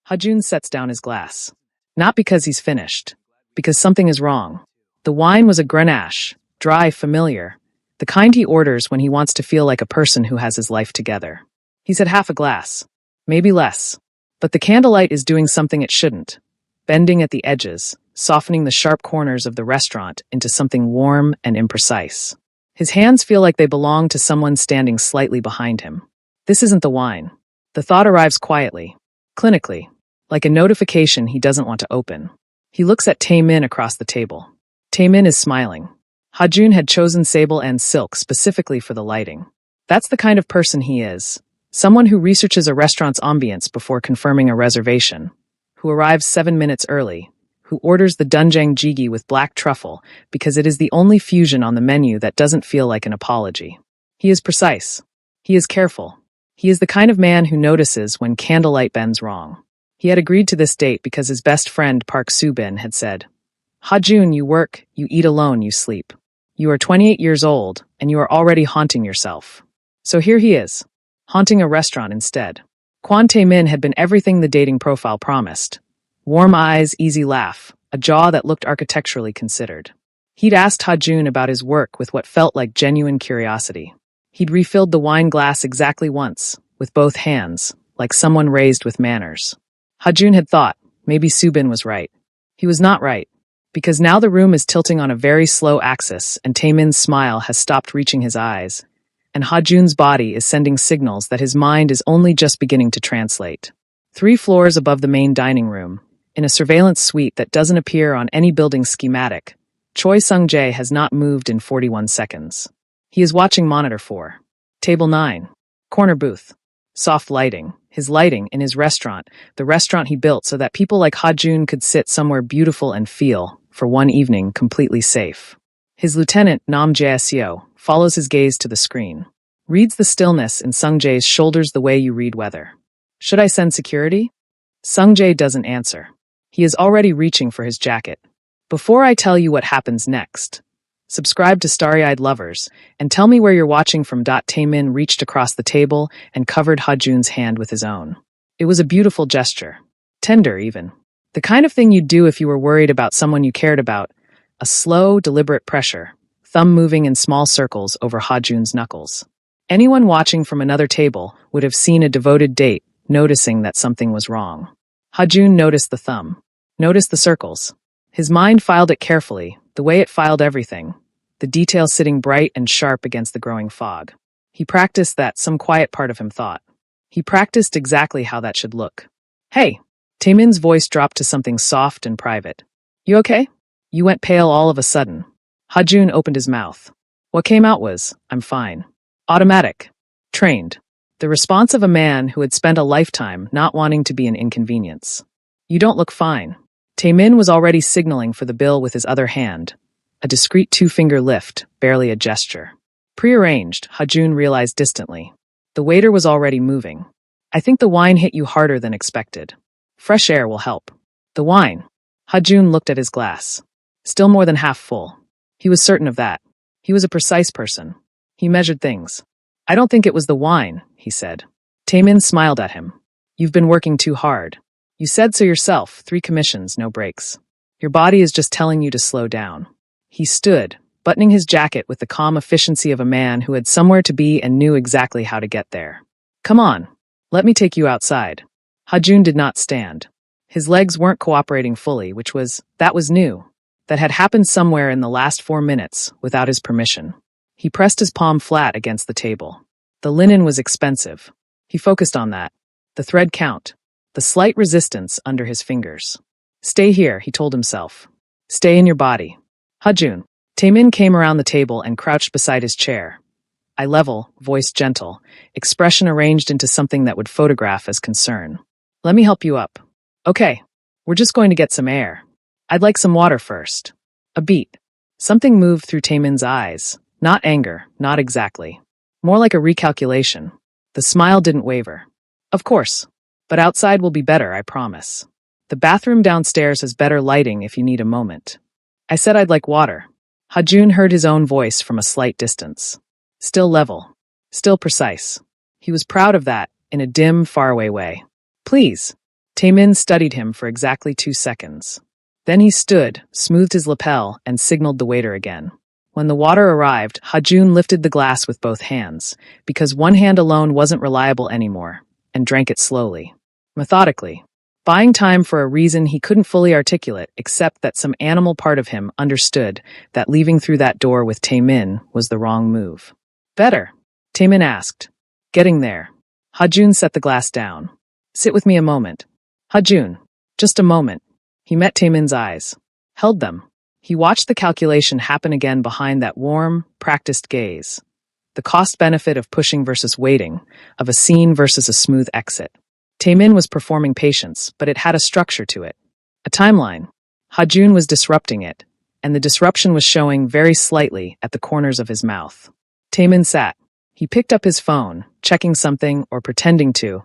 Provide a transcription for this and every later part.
Hajun sets down his glass. Not because he's finished. Because something is wrong. The wine was a Grenache, dry, familiar. The kind he orders when he wants to feel like a person who has his life together. He's had half a glass. Maybe less. But the candlelight is doing something it shouldn't. Bending at the edges, softening the sharp corners of the restaurant into something warm and imprecise. His hands feel like they belong to someone standing slightly behind him. This isn't the wine. The thought arrives quietly, clinically, like a notification he doesn't want to open. He looks at Taemin across the table. Taemin is smiling. Hajun had chosen sable and silk specifically for the lighting. That's the kind of person he is. Someone who researches a restaurant's ambience before confirming a reservation. Who arrives 7 minutes early. Who orders the doenjang jjigae with black truffle because it is the only fusion on the menu that doesn't feel like an apology. He is precise. He is careful. He is the kind of man who notices when candlelight bends wrong. He had agreed to this date because his best friend Park Soo-bin had said, "Hajun, you work, you eat alone, you sleep. You are 28 years old, and you are already haunting yourself." So here he is, haunting a restaurant instead. Kwon Tae-min had been everything the dating profile promised. Warm eyes, easy laugh, a jaw that looked architecturally considered. He'd asked Hajun about his work with what felt like genuine curiosity. He'd refilled the wine glass exactly once, with both hands, like someone raised with manners. Hajun had thought, maybe Soo-bin was right. He was not right, because now the room is tilting on a very slow axis and Taemin's smile has stopped reaching his eyes, and Hajun's body is sending signals that his mind is only just beginning to translate. 3 floors above the main dining room, in a surveillance suite that doesn't appear on any building schematic, Choi Sung-jae has not moved in 41 seconds. He is watching monitor 4. Table 9. Corner booth. Soft lighting. His lighting in his restaurant, the restaurant he built so that people like Hajun could sit somewhere beautiful and feel, for one evening, completely safe. His lieutenant, Nam Jae-seo, follows his gaze to the screen. Reads the stillness in Sung-jae's shoulders the way you read weather. Should I send security? Sung-jae doesn't answer. He is already reaching for his jacket. Before I tell you what happens next, subscribe to Starry-Eyed Lovers and tell me where you're watching from. Taemin reached across the table and covered Hajun's hand with his own. It was a beautiful gesture. Tender, even. The kind of thing you'd do if you were worried about someone you cared about. A slow, deliberate pressure, thumb moving in small circles over Hajun's knuckles. Anyone watching from another table would have seen a devoted date, noticing that something was wrong. Hajun noticed the thumb. Noticed the circles. His mind filed it carefully, the way it filed everything, the detail sitting bright and sharp against the growing fog. He practiced that some quiet part of him thought. He practiced exactly how that should look. "Hey!" Taemin's voice dropped to something soft and private. "You okay?" You went pale all of a sudden. Hajun opened his mouth. What came out was, "I'm fine." Automatic. Trained. The response of a man who had spent a lifetime not wanting to be an inconvenience. "You don't look fine." Taemin was already signaling for the bill with his other hand. A discreet 2-finger lift, barely a gesture. Prearranged, Hajun realized distantly. The waiter was already moving. "I think the wine hit you harder than expected. Fresh air will help." The wine. Hajun looked at his glass. Still more than half full. He was certain of that. He was a precise person. He measured things. "I don't think it was the wine," he said. Taemin smiled at him. "You've been working too hard. You said so yourself, 3 commissions, no breaks. Your body is just telling you to slow down." He stood, buttoning his jacket with the calm efficiency of a man who had somewhere to be and knew exactly how to get there. "Come on, let me take you outside." Hajun did not stand. His legs weren't cooperating fully, that was new. That had happened somewhere in the last 4 minutes, without his permission. He pressed his palm flat against the table. The linen was expensive. He focused on that. The thread count. The slight resistance under his fingers. "Stay here," he told himself. "Stay in your body." "Hajun." Taemin came around the table and crouched beside his chair. Eye level, voice gentle, expression arranged into something that would photograph as concern. "Let me help you up." "Okay. We're just going to get some air. I'd like some water first." A beat. Something moved through Taemin's eyes. Not anger, not exactly. More like a recalculation. The smile didn't waver. "Of course. But outside will be better, I promise. The bathroom downstairs has better lighting if you need a moment." "I said I'd like water." Hajun heard his own voice from a slight distance. Still level. Still precise. He was proud of that, in a dim, faraway way. "Please." Taemin studied him for exactly 2 seconds. Then he stood, smoothed his lapel, and signaled the waiter again. When the water arrived, Hajun lifted the glass with both hands, because one hand alone wasn't reliable anymore, and drank it slowly, methodically, buying time for a reason he couldn't fully articulate, except that some animal part of him understood that leaving through that door with Taemin was the wrong move. Better? Taemin asked. Getting there. Hajun set the glass down. Sit with me a moment. Hajun. Just a moment. He met Taemin's eyes. Held them. He watched the calculation happen again behind that warm, practiced gaze. The cost-benefit of pushing versus waiting, of a scene versus a smooth exit. Taemin was performing patience, but it had a structure to it. A timeline. Hajun was disrupting it, and the disruption was showing very slightly at the corners of his mouth. Taemin sat. He picked up his phone, checking something or pretending to,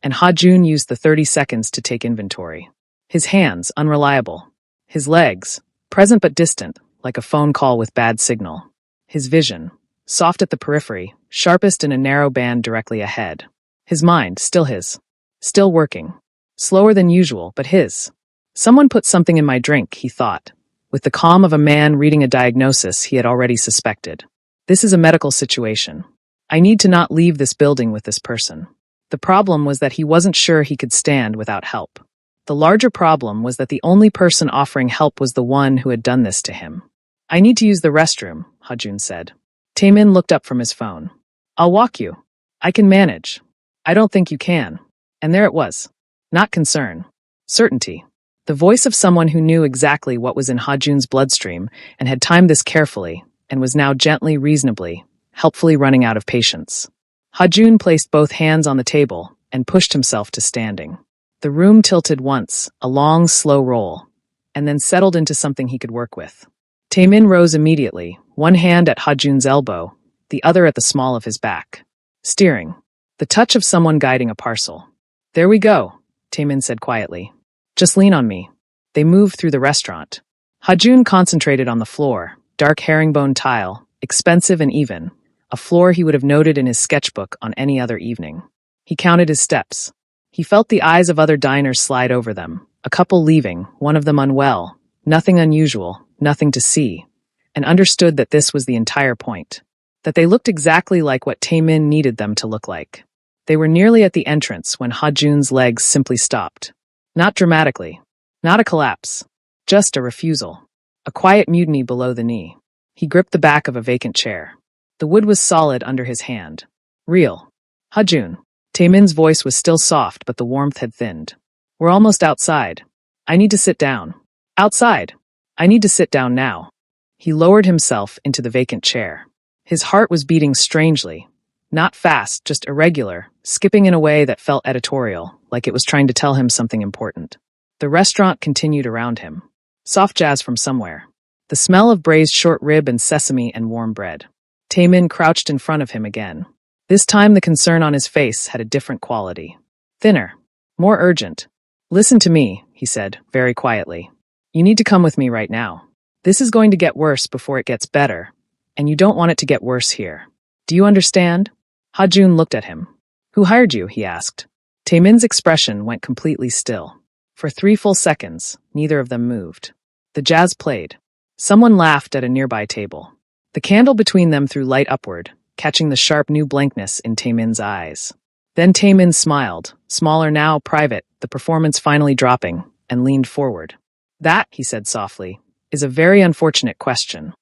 and Hajun used the 30 seconds to take inventory. His hands, unreliable. His legs, present but distant, like a phone call with bad signal. His vision, soft at the periphery, sharpest in a narrow band directly ahead. His mind, still his. Still working. Slower than usual, but his. Someone put something in my drink, he thought, with the calm of a man reading a diagnosis he had already suspected. This is a medical situation. I need to not leave this building with this person. The problem was that he wasn't sure he could stand without help. The larger problem was that the only person offering help was the one who had done this to him. I need to use the restroom, Hajun said. Taemin looked up from his phone. I'll walk you. I can manage. I don't think you can. And there it was. Not concern. Certainty. The voice of someone who knew exactly what was in Hajun's bloodstream and had timed this carefully and was now gently, reasonably, helpfully running out of patience. Hajun placed both hands on the table and pushed himself to standing. The room tilted once, a long, slow roll, and then settled into something he could work with. Taemin rose immediately, one hand at Hajun's elbow, the other at the small of his back. Steering. The touch of someone guiding a parcel. There we go, Taemin said quietly. Just lean on me. They moved through the restaurant. Hajun concentrated on the floor, dark herringbone tile, expensive and even, a floor he would have noted in his sketchbook on any other evening. He counted his steps. He felt the eyes of other diners slide over them, a couple leaving, one of them unwell, nothing unusual, nothing to see, and understood that this was the entire point. That they looked exactly like what Taemin needed them to look like. They were nearly at the entrance when Hajun's legs simply stopped. Not dramatically. Not a collapse. Just a refusal. A quiet mutiny below the knee. He gripped the back of a vacant chair. The wood was solid under his hand. Real. Hajun. Taemin's voice was still soft, but the warmth had thinned. We're almost outside. I need to sit down. Outside. I need to sit down now. He lowered himself into the vacant chair. His heart was beating strangely. Not fast, just irregular, skipping in a way that felt editorial, like it was trying to tell him something important. The restaurant continued around him. Soft jazz from somewhere. The smell of braised short rib and sesame and warm bread. Taemin crouched in front of him again. This time the concern on his face had a different quality. Thinner. More urgent. Listen to me, he said, very quietly. You need to come with me right now. This is going to get worse before it gets better, and you don't want it to get worse here. Do you understand? Hajun looked at him. Who hired you? He asked. Taemin's expression went completely still. For 3 full seconds, neither of them moved. The jazz played. Someone laughed at a nearby table. The candle between them threw light upward, catching the sharp new blankness in Taemin's eyes. Then Taemin smiled, smaller now, private, the performance finally dropping, and leaned forward. That, he said softly, is a very unfortunate question.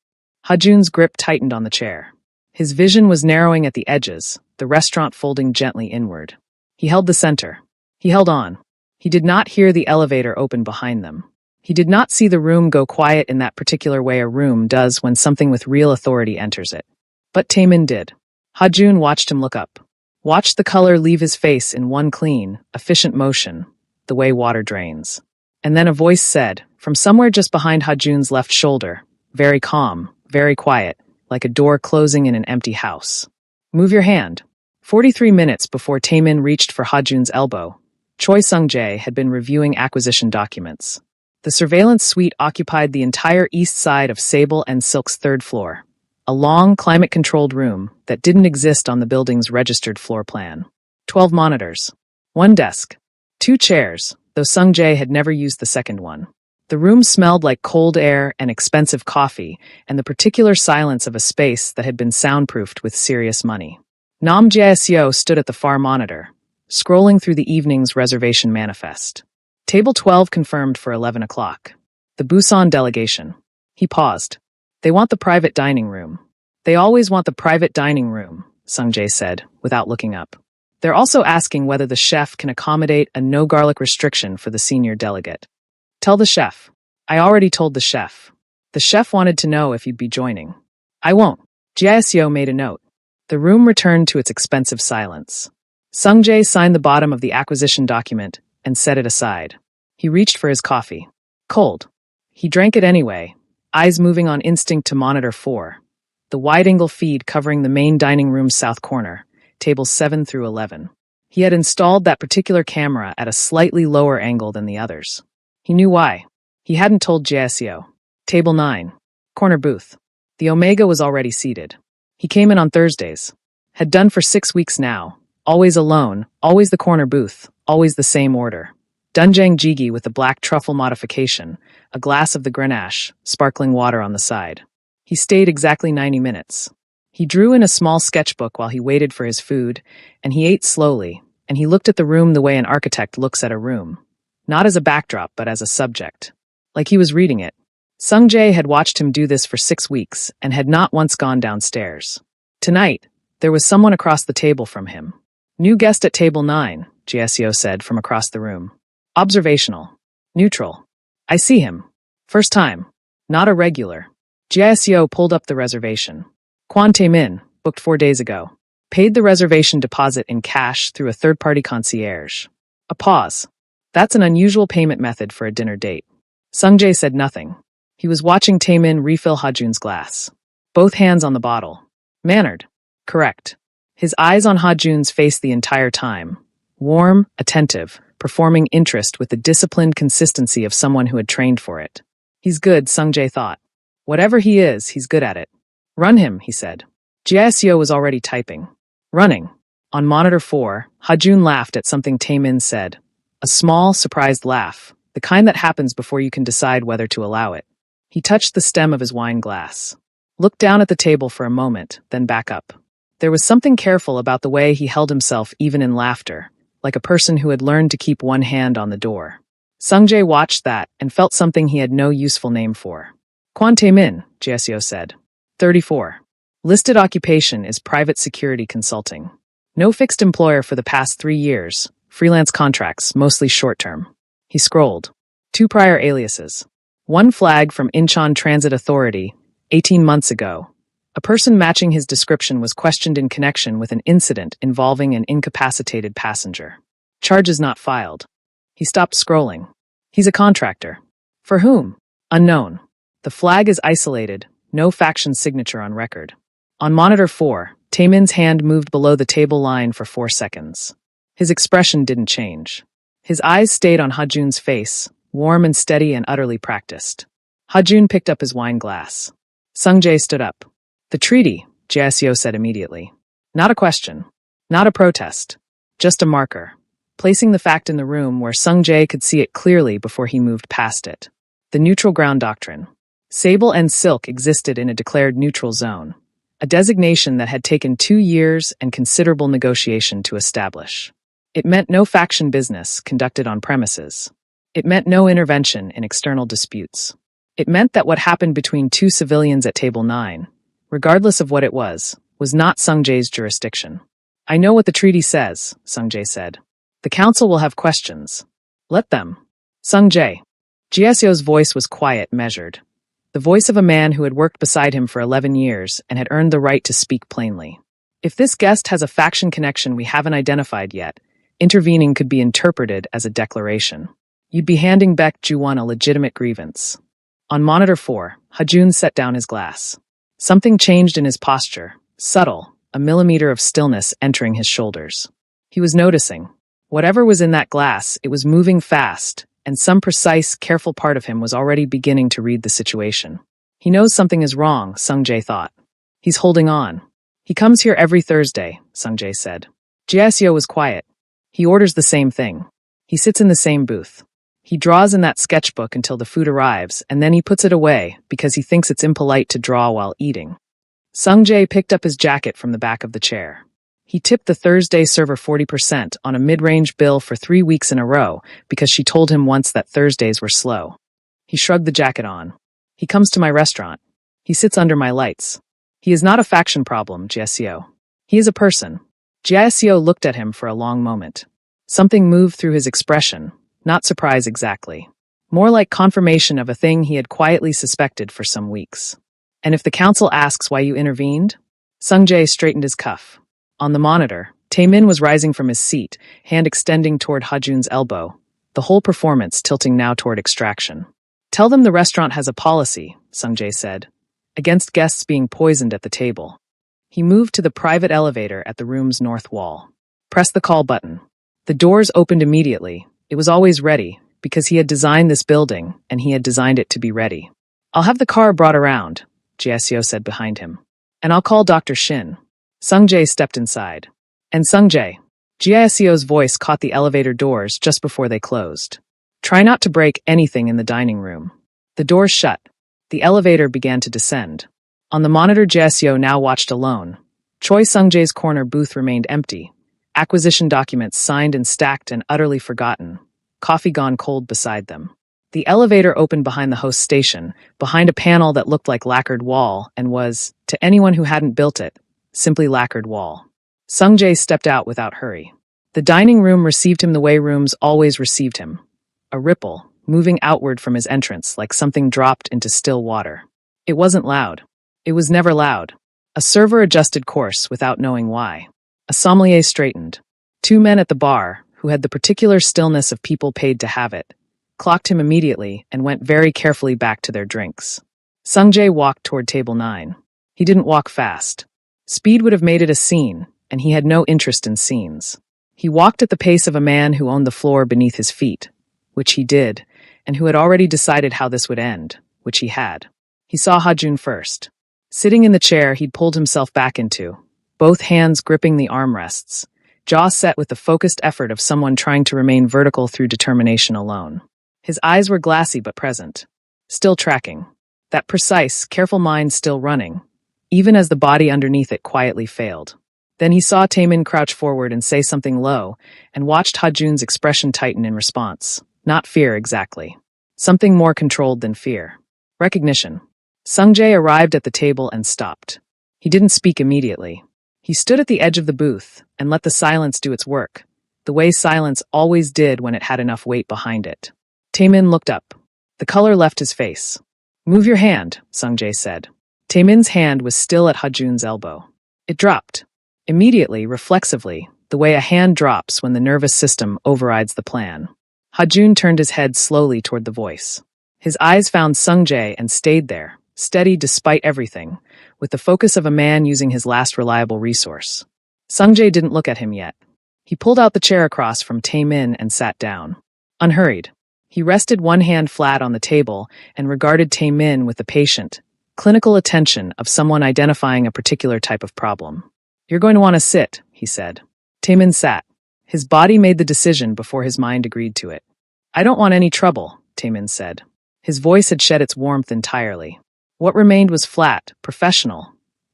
Hajun's grip tightened on the chair. His vision was narrowing at the edges, the restaurant folding gently inward. He held the center. He held on. He did not hear the elevator open behind them. He did not see the room go quiet in that particular way a room does when something with real authority enters it. But Taemin did. Hajun watched him look up. Watched the color leave his face in one clean, efficient motion, the way water drains. And then a voice said, from somewhere just behind Hajun's left shoulder, very calm, very quiet, like a door closing in an empty house. Move your hand. 43 minutes before Taemin reached for Hajun's elbow, Choi Sung-jae had been reviewing acquisition documents. The surveillance suite occupied the entire east side of Sable and Silk's 3rd floor. A long, climate-controlled room that didn't exist on the building's registered floor plan. 12 monitors. 1 desk. 2 chairs, though Sung Jae had never used the second one. The room smelled like cold air and expensive coffee, and the particular silence of a space that had been soundproofed with serious money. Nam Jae-seo stood at the far monitor, scrolling through the evening's reservation manifest. Table 12 confirmed for 11 o'clock. The Busan delegation. He paused. They want the private dining room. They always want the private dining room, Sung Jae said, without looking up. They're also asking whether the chef can accommodate a no-garlic restriction for the senior delegate. Tell the chef. I already told the chef. The chef wanted to know if you'd be joining. I won't. Jae-seo made a note. The room returned to its expensive silence. Sung Jae signed the bottom of the acquisition document and set it aside. He reached for his coffee. Cold. He drank it anyway, eyes moving on instinct to monitor 4, the wide-angle feed covering the main dining room's south corner, tables 7 through 11. He had installed that particular camera at a slightly lower angle than the others. He knew why. He hadn't told Jae-seo. Table 9. Corner booth. The Omega was already seated. He came in on Thursdays. Had done for 6 weeks now. Always alone, always the corner booth, always the same order. Doenjang jjigae with the black truffle modification, a glass of the Grenache, sparkling water on the side. He stayed exactly 90 minutes. He drew in a small sketchbook while he waited for his food, and he ate slowly, and he looked at the room the way an architect looks at a room. Not as a backdrop, but as a subject. Like he was reading it. Sung Jae had watched him do this for 6 weeks and had not once gone downstairs. Tonight, there was someone across the table from him. New guest at table 9, Jae-seo said from across the room. Observational. Neutral. I see him. First time. Not a regular. Jae-seo pulled up the reservation. Kwon Tae-min, booked 4 days ago. Paid the reservation deposit in cash through a third-party concierge. A pause. That's an unusual payment method for a dinner date. Sung Jae said nothing. He was watching Tae-min refill Ha-jun's glass. Both hands on the bottle. Mannered. Correct. His eyes on Ha-jun's face the entire time. Warm, attentive, performing interest with the disciplined consistency of someone who had trained for it. He's good, Sung Jae thought. Whatever he is, he's good at it. Run him, he said. Jae-seo was already typing. Running. On monitor 4, Ha-jun laughed at something Tae-min said. A small, surprised laugh, the kind that happens before you can decide whether to allow it. He touched the stem of his wine glass. Looked down at the table for a moment, then back up. There was something careful about the way he held himself even in laughter, like a person who had learned to keep one hand on the door. Sung Jae watched that and felt something he had no useful name for. Kwon Tae-min, Jae-seo said. 34. Listed occupation is private security consulting. No fixed employer for the past 3 years. Freelance contracts, mostly short-term. He scrolled. 2 prior aliases. 1 flag from Incheon Transit Authority, 18 months ago. A person matching his description was questioned in connection with an incident involving an incapacitated passenger. Charges not filed. He stopped scrolling. He's a contractor. For whom? Unknown. The flag is isolated, no faction signature on record. On monitor 4, Tae-min's hand moved below the table line for 4 seconds. His expression didn't change. His eyes stayed on Ha-jun's face, warm and steady and utterly practiced. Ha-jun picked up his wine glass. Sung Jae stood up. The treaty, Jae-seo said immediately. Not a question. Not a protest. Just a marker. Placing the fact in the room where Sung Jae could see it clearly before he moved past it. The neutral ground doctrine. Sable and silk existed in a declared neutral zone. A designation that had taken 2 years and considerable negotiation to establish. It meant no faction business conducted on premises. It meant no intervention in external disputes. It meant that what happened between 2 civilians at Table 9, regardless of what it was not Sung Jae's jurisdiction. I know what the treaty says, Sung Jae said. The council will have questions. Let them. Sung Jae. Jae-seo's voice was quiet, measured. The voice of a man who had worked beside him for 11 years and had earned the right to speak plainly. If this guest has a faction connection we haven't identified yet, intervening could be interpreted as a declaration. You'd be handing Baek Ju-won a legitimate grievance. On monitor 4, Ha-jun set down his glass. Something changed in his posture, subtle, a millimeter of stillness entering his shoulders. He was noticing. Whatever was in that glass, it was moving fast, and some precise, careful part of him was already beginning to read the situation. He knows something is wrong, Sung Jae thought. He's holding on. He comes here every Thursday, Sung Jae said. Jae-seo was quiet. He orders the same thing. He sits in the same booth. He draws in that sketchbook until the food arrives, and then he puts it away because he thinks it's impolite to draw while eating. Sung-jae picked up his jacket from the back of the chair. He tipped the Thursday server 40% on a mid-range bill for 3 weeks in a row because she told him once that Thursdays were slow. He shrugged the jacket on. He comes to my restaurant. He sits under my lights. He is not a faction problem, Jieseo. He is a person. Jieseo looked at him for a long moment. Something moved through his expression, not surprise exactly. More like confirmation of a thing he had quietly suspected for some weeks. And if the council asks why you intervened? Sung-jae straightened his cuff. On the monitor, Taemin was rising from his seat, hand extending toward Hajun's elbow, the whole performance tilting now toward extraction. Tell them the restaurant has a policy, Sung-jae said, against guests being poisoned at the table. He moved to the private elevator at the room's north wall. Press the call button. The doors opened immediately. It was always ready, because he had designed this building, and he had designed it to be ready. I'll have the car brought around, Jieseo said behind him. And I'll call Dr. Shin. Sung-jae stepped inside. And Sung-jae. Jieseo's voice caught the elevator doors just before they closed. Try not to break anything in the dining room. The doors shut. The elevator began to descend. On the monitor, Jieseo now watched alone. Choi Sung-jae's corner booth remained empty. Acquisition documents signed and stacked and utterly forgotten. Coffee gone cold beside them. The elevator opened behind the host station, behind a panel that looked like lacquered wall and was, to anyone who hadn't built it, simply lacquered wall. Sung-jae stepped out without hurry. The dining room received him the way rooms always received him. A ripple, moving outward from his entrance like something dropped into still water. It wasn't loud. It was never loud. A server adjusted course without knowing why. A sommelier straightened. 2 men at the bar, who had the particular stillness of people paid to have it, clocked him immediately and went very carefully back to their drinks. Sung-jae walked toward table 9. He didn't walk fast. Speed would have made it a scene, and he had no interest in scenes. He walked at the pace of a man who owned the floor beneath his feet, which he did, and who had already decided how this would end, which he had. He saw Hajun first. Sitting in the chair he'd pulled himself back into, both hands gripping the armrests, jaw set with the focused effort of someone trying to remain vertical through determination alone. His eyes were glassy but present, still tracking, that precise, careful mind still running, even as the body underneath it quietly failed. Then he saw Taemin crouch forward and say something low, and watched Hajun's expression tighten in response. Not fear exactly. Something more controlled than fear. Recognition. Sung-jae arrived at the table and stopped. He didn't speak immediately. He stood at the edge of the booth and let the silence do its work, the way silence always did when it had enough weight behind it. Taemin looked up. The color left his face. Move your hand, Sung-jae said. Taemin's hand was still at Hajun's elbow. It dropped. Immediately, reflexively, the way a hand drops when the nervous system overrides the plan. Hajun turned his head slowly toward the voice. His eyes found Sung-jae and stayed there, steady despite everything, with the focus of a man using his last reliable resource. Sung-jae didn't look at him yet. He pulled out the chair across from Taemin and sat down. Unhurried. He rested one hand flat on the table and regarded Taemin with the patient, clinical attention of someone identifying a particular type of problem. You're going to want to sit, he said. Taemin sat. His body made the decision before his mind agreed to it. I don't want any trouble, Taemin said. His voice had shed its warmth entirely. What remained was flat, professional,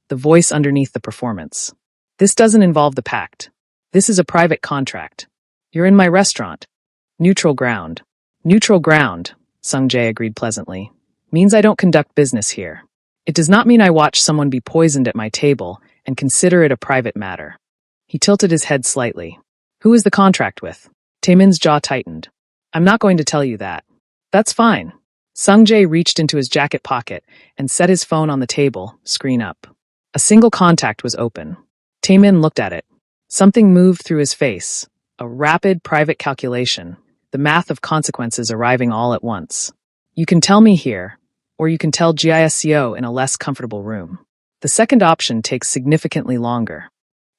the voice underneath the performance. This doesn't involve the pact. This is a private contract. You're in my restaurant. Neutral ground. Neutral ground, Sung-jae agreed pleasantly, means I don't conduct business here. It does not mean I watch someone be poisoned at my table and consider it a private matter. He tilted his head slightly. Who is the contract with? Taemin's jaw tightened. I'm not going to tell you that. That's fine. Sung-jae reached into his jacket pocket and set his phone on the table, screen up. A single contact was open. Taemin looked at it. Something moved through his face, a rapid private calculation, the math of consequences arriving all at once. You can tell me here, or you can tell Jieseo in a less comfortable room. The second option takes significantly longer.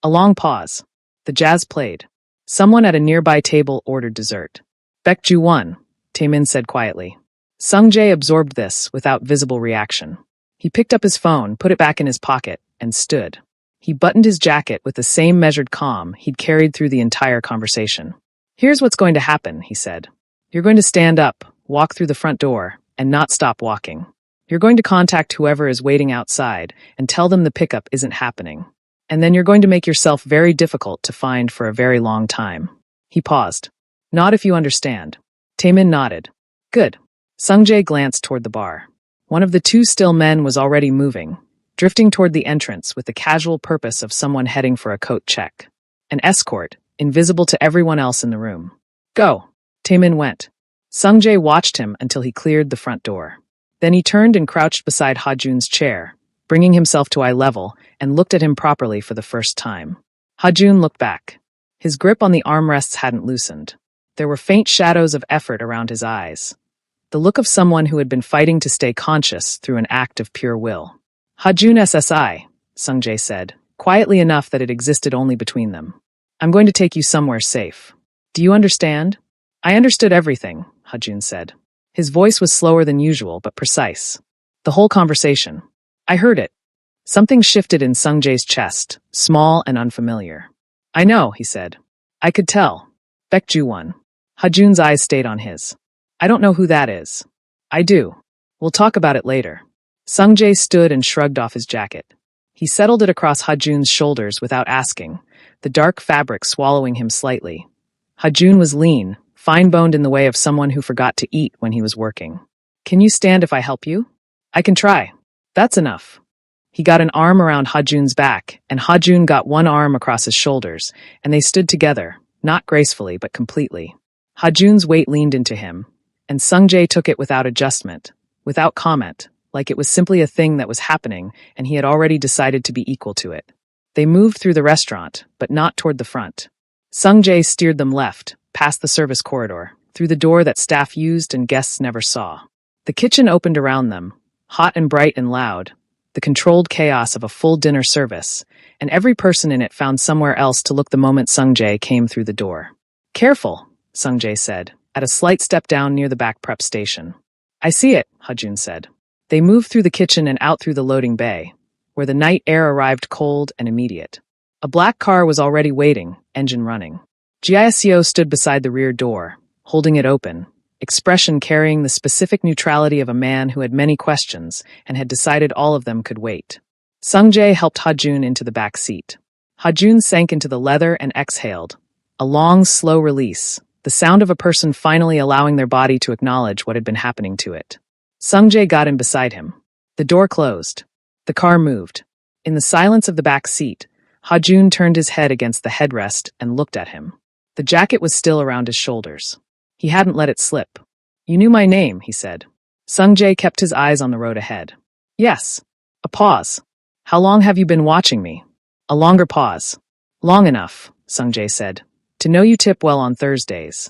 A long pause. The jazz played. Someone at a nearby table ordered dessert. Baekju won, Taemin said quietly. Sung-jae absorbed this without visible reaction. He picked up his phone, put it back in his pocket, and stood. He buttoned his jacket with the same measured calm he'd carried through the entire conversation. Here's what's going to happen, he said. You're going to stand up, walk through the front door, and not stop walking. You're going to contact whoever is waiting outside and tell them the pickup isn't happening. And then you're going to make yourself very difficult to find for a very long time. He paused. Not if you understand. Taemin nodded. Good. Sungjae glanced toward the bar. One of the two still men was already moving, drifting toward the entrance with the casual purpose of someone heading for a coat check. An escort, invisible to everyone else in the room. Go. Taemin went. Sungjae watched him until he cleared the front door. Then he turned and crouched beside Ha-jun's chair, bringing himself to eye level, and looked at him properly for the first time. Ha-jun looked back. His grip on the armrests hadn't loosened. There were faint shadows of effort around his eyes. The look of someone who had been fighting to stay conscious through an act of pure will. Ha-jun SSI, Sungjae said, quietly enough that it existed only between them. I'm going to take you somewhere safe. Do you understand? I understood everything, Ha-jun said. His voice was slower than usual, but precise. The whole conversation. I heard it. Something shifted in Sungjae's chest, small and unfamiliar. I know, he said. I could tell. Baekju won. Ha-jun's eyes stayed on his. I don't know who that is. I do. We'll talk about it later. Sungjae stood and shrugged off his jacket. He settled it across Ha-jun's shoulders without asking, the dark fabric swallowing him slightly. Ha-jun was lean, fine-boned in the way of someone who forgot to eat when he was working. Can you stand if I help you? I can try. That's enough. He got an arm around Ha-jun's back, and Ha-jun got one arm across his shoulders, and they stood together, not gracefully but completely. Ha-jun's weight leaned into him, and Sungjae took it without adjustment, without comment, like it was simply a thing that was happening and he had already decided to be equal to it. They moved through the restaurant, but not toward the front. Sungjae steered them left, past the service corridor, through the door that staff used and guests never saw. The kitchen opened around them, hot and bright and loud, the controlled chaos of a full dinner service, and every person in it found somewhere else to look the moment Sungjae came through the door. Careful, Sungjae said, at a slight step down near the back prep station. I see it, Ha-jun said. They moved through the kitchen and out through the loading bay, where the night air arrived cold and immediate. A black car was already waiting, engine running. Giacio stood beside the rear door, holding it open, expression carrying the specific neutrality of a man who had many questions and had decided all of them could wait. Sungjae helped Ha-jun into the back seat. Ha-jun sank into the leather and exhaled. A long, slow release, the sound of a person finally allowing their body to acknowledge what had been happening to it. Sungjae got in beside him. The door closed. The car moved. In the silence of the back seat, Ha-jun turned his head against the headrest and looked at him. The jacket was still around his shoulders. He hadn't let it slip. You knew my name, he said. Sungjae kept his eyes on the road ahead. Yes. A pause. How long have you been watching me? A longer pause. Long enough, Sungjae said. To know you tip well on Thursdays.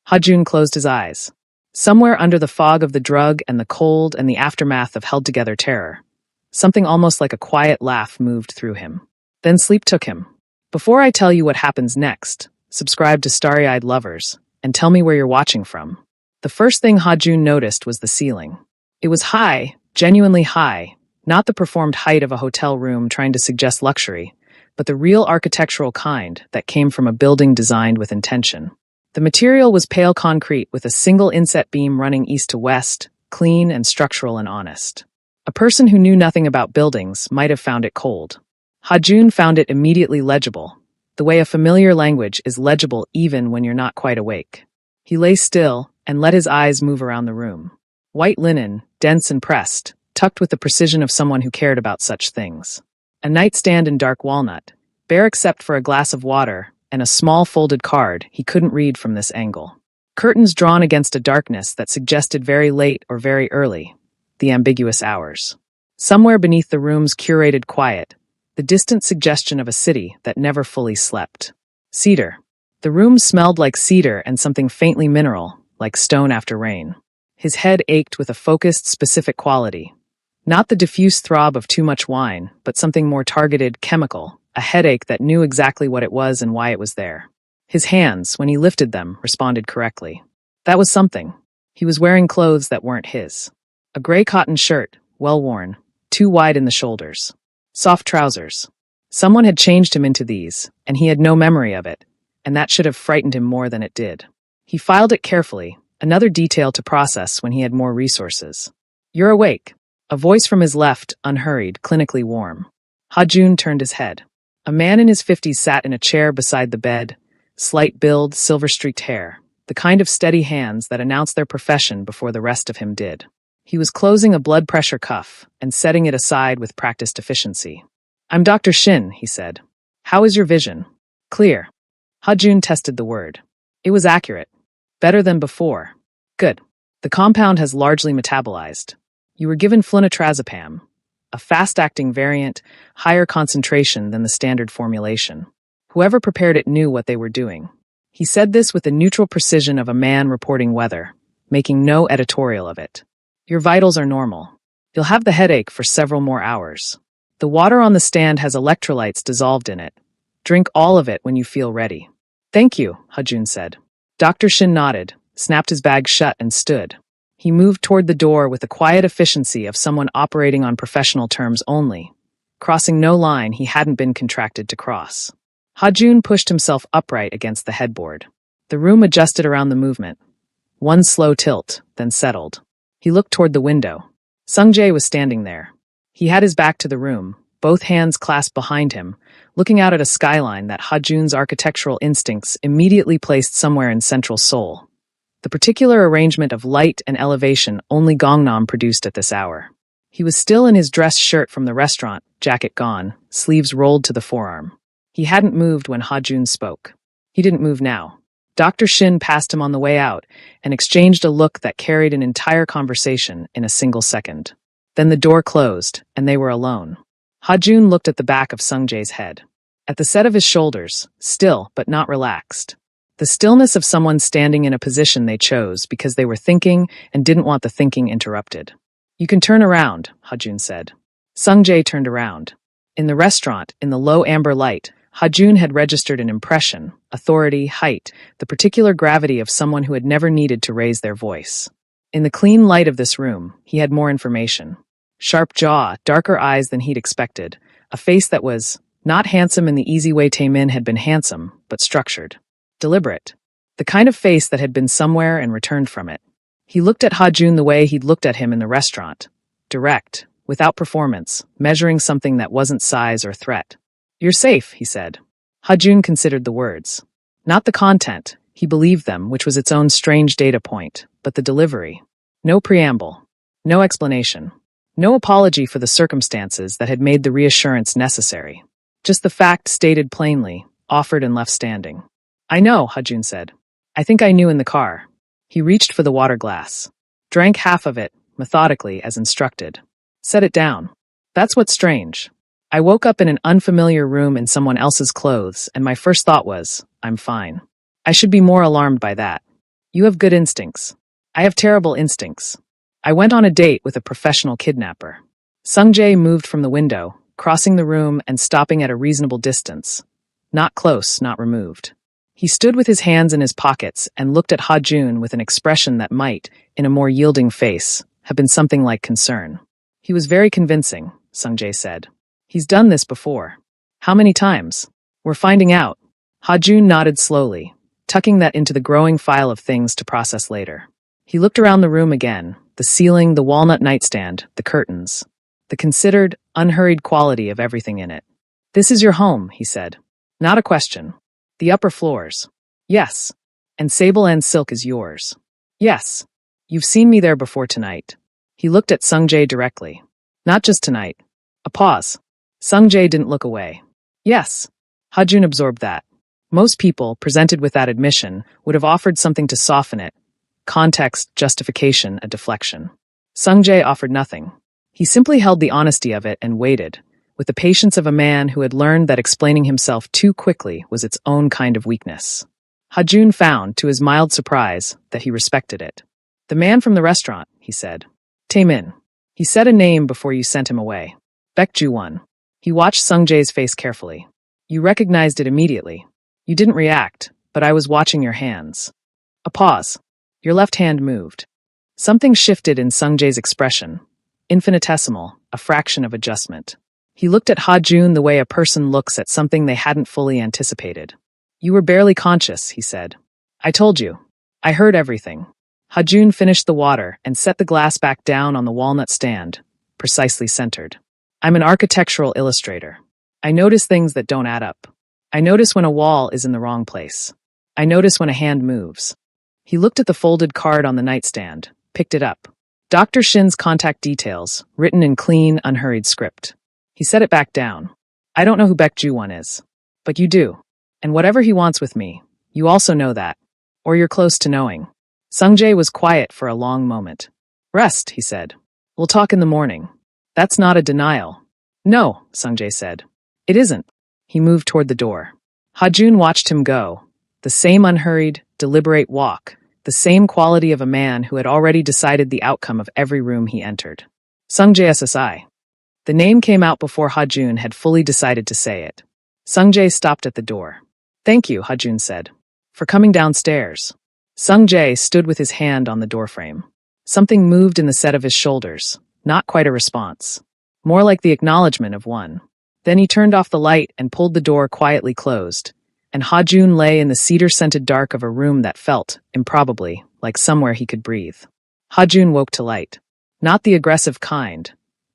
Ha-jun closed his eyes. Somewhere under the fog of the drug and the cold and the aftermath of held-together terror, something almost like a quiet laugh moved through him. Then sleep took him. Before I tell you what happens next, subscribe to Starry-Eyed Lovers, and tell me where you're watching from. The first thing Ha-jun noticed was the ceiling. It was high, genuinely high, not the performed height of a hotel room trying to suggest luxury, but the real architectural kind that came from a building designed with intention. The material was pale concrete with a single inset beam running east to west, clean and structural and honest. A person who knew nothing about buildings might have found it cold. Ha-jun found it immediately legible, the way a familiar language is legible even when you're not quite awake. He lay still and let his eyes move around the room. White linen, dense and pressed, tucked with the precision of someone who cared about such things. A nightstand in dark walnut, bare except for a glass of water, and a small folded card he couldn't read from this angle. Curtains drawn against a darkness that suggested very late or very early, the ambiguous hours. Somewhere beneath the room's curated quiet, the distant suggestion of a city that never fully slept. Cedar. The room smelled like cedar and something faintly mineral, like stone after rain. His head ached with a focused, specific quality. Not the diffuse throb of too much wine, but something more targeted, chemical, a headache that knew exactly what it was and why it was there. His hands, when he lifted them, responded correctly. That was something. He was wearing clothes that weren't his. A gray cotton shirt, well worn, too wide in the shoulders. Soft trousers. Someone had changed him into these, and he had no memory of it, and that should have frightened him more than it did. He filed it carefully, another detail to process when he had more resources. "You're awake." A voice from his left, unhurried, clinically warm. Ha-Jun turned his head. A man in his 50s sat in a chair beside the bed, slight build, silver-streaked hair, the kind of steady hands that announced their profession before the rest of him did. He was closing a blood pressure cuff and setting it aside with practiced efficiency. "I'm Dr. Shin," he said. "How is your vision?" "Clear." Ha-Jun tested the word. It was accurate. Better than before. "Good. The compound has largely metabolized. You were given flunitrazepam, a fast-acting variant, higher concentration than the standard formulation. Whoever prepared it knew what they were doing." He said this with the neutral precision of a man reporting weather, making no editorial of it. "Your vitals are normal. You'll have the headache for several more hours. The water on the stand has electrolytes dissolved in it. Drink all of it when you feel ready." "Thank you," Ha-Jun said. Dr. Shin nodded, snapped his bag shut, and stood. He moved toward the door with the quiet efficiency of someone operating on professional terms only, crossing no line he hadn't been contracted to cross. Ha-Jun pushed himself upright against the headboard. The room adjusted around the movement. One slow tilt, then settled. He looked toward the window. Sung-jae was standing there. He had his back to the room, both hands clasped behind him, looking out at a skyline that Ha-Jun's architectural instincts immediately placed somewhere in central Seoul. The particular arrangement of light and elevation only Gangnam produced at this hour. He was still in his dress shirt from the restaurant, jacket gone, sleeves rolled to the forearm. He hadn't moved when Ha-Jun spoke. He didn't move now. Dr. Shin passed him on the way out and exchanged a look that carried an entire conversation in a single second. Then the door closed, and they were alone. Ha-Jun looked at the back of Sung-jae's head. At the set of his shoulders, still but not relaxed. The stillness of someone standing in a position they chose because they were thinking and didn't want the thinking interrupted. "You can turn around," Ha-Jun said. Sung-jae turned around. In the restaurant, in the low amber light, Ha-Jun had registered an impression, authority, height, the particular gravity of someone who had never needed to raise their voice. In the clean light of this room, he had more information. Sharp jaw, darker eyes than he'd expected, a face that was not handsome in the easy way Taemin had been handsome, but structured. Deliberate. The kind of face that had been somewhere and returned from it. He looked at Ha-Jun the way he'd looked at him in the restaurant. Direct, without performance, measuring something that wasn't size or threat. "You're safe," he said. Ha-Jun considered the words. Not the content, he believed them, which was its own strange data point, but the delivery. No preamble. No explanation. No apology for the circumstances that had made the reassurance necessary. Just the fact stated plainly, offered and left standing. "I know," Ha-Jun said. "I think I knew in the car." He reached for the water glass. Drank half of it, methodically, as instructed. Set it down. "That's what's strange. I woke up in an unfamiliar room in someone else's clothes, and my first thought was, I'm fine. I should be more alarmed by that. You have good instincts. I have terrible instincts. I went on a date with a professional kidnapper." Sung-jae moved from the window, crossing the room and stopping at a reasonable distance. Not close, not removed. He stood with his hands in his pockets and looked at Ha-Jun with an expression that might, in a more yielding face, have been something like concern. "He was very convincing," Sung-jae said. "He's done this before." "How many times?" "We're finding out." Ha-Jun nodded slowly, tucking that into the growing file of things to process later. He looked around the room again, the ceiling, the walnut nightstand, the curtains. The considered, unhurried quality of everything in it. "This is your home," he said. "Not a question. The upper floors." "Yes." "And sable and silk is yours." "Yes." "You've seen me there before tonight." He looked at Sung-jae directly. "Not just tonight." A pause. Sung-jae didn't look away. "Yes." Ha-Jun absorbed that. Most people, presented with that admission, would have offered something to soften it. Context, justification, a deflection. Sung-jae offered nothing. He simply held the honesty of it and waited, with the patience of a man who had learned that explaining himself too quickly was its own kind of weakness. Ha-Jun found, to his mild surprise, that he respected it. "The man from the restaurant," he said. "Taemin." He said a name before you sent him away. Baek Ju-won. He watched Sung-jae's face carefully. "You recognized it immediately. You didn't react, but I was watching your hands." A pause. Your left hand moved. Something shifted in Sung-jae's expression. Infinitesimal, a fraction of adjustment. He looked at Ha-Jun the way a person looks at something they hadn't fully anticipated. You were barely conscious, he said. I told you. I heard everything. Hajun finished the water and set the glass back down on the walnut stand, precisely centered. I'm an architectural illustrator. I notice things that don't add up. I notice when a wall is in the wrong place. I notice when a hand moves. He looked at the folded card on the nightstand, picked it up. Dr. Shin's contact details, written in clean, unhurried script. He set it back down. I don't know who Baek Ju-won is. But you do. And whatever he wants with me, you also know that. Or you're close to knowing. Sung-jae was quiet for a long moment. Rest, he said. We'll talk in the morning. That's not a denial. No, Sung-jae said. It isn't. He moved toward the door. Hajun watched him go. The same unhurried, deliberate walk. The same quality of a man who had already decided the outcome of every room he entered. Sung-jae SSI. The name came out before Hajun had fully decided to say it. Sung-jae stopped at the door. Thank you, Hajun said, for coming downstairs. Sung-jae stood with his hand on the doorframe. Something moved in the set of his shoulders, not quite a response. More like the acknowledgement of one. Then he turned off the light and pulled the door quietly closed, and Hajun lay in the cedar-scented dark of a room that felt, improbably, like somewhere he could breathe. Hajun woke to light. Not the aggressive kind.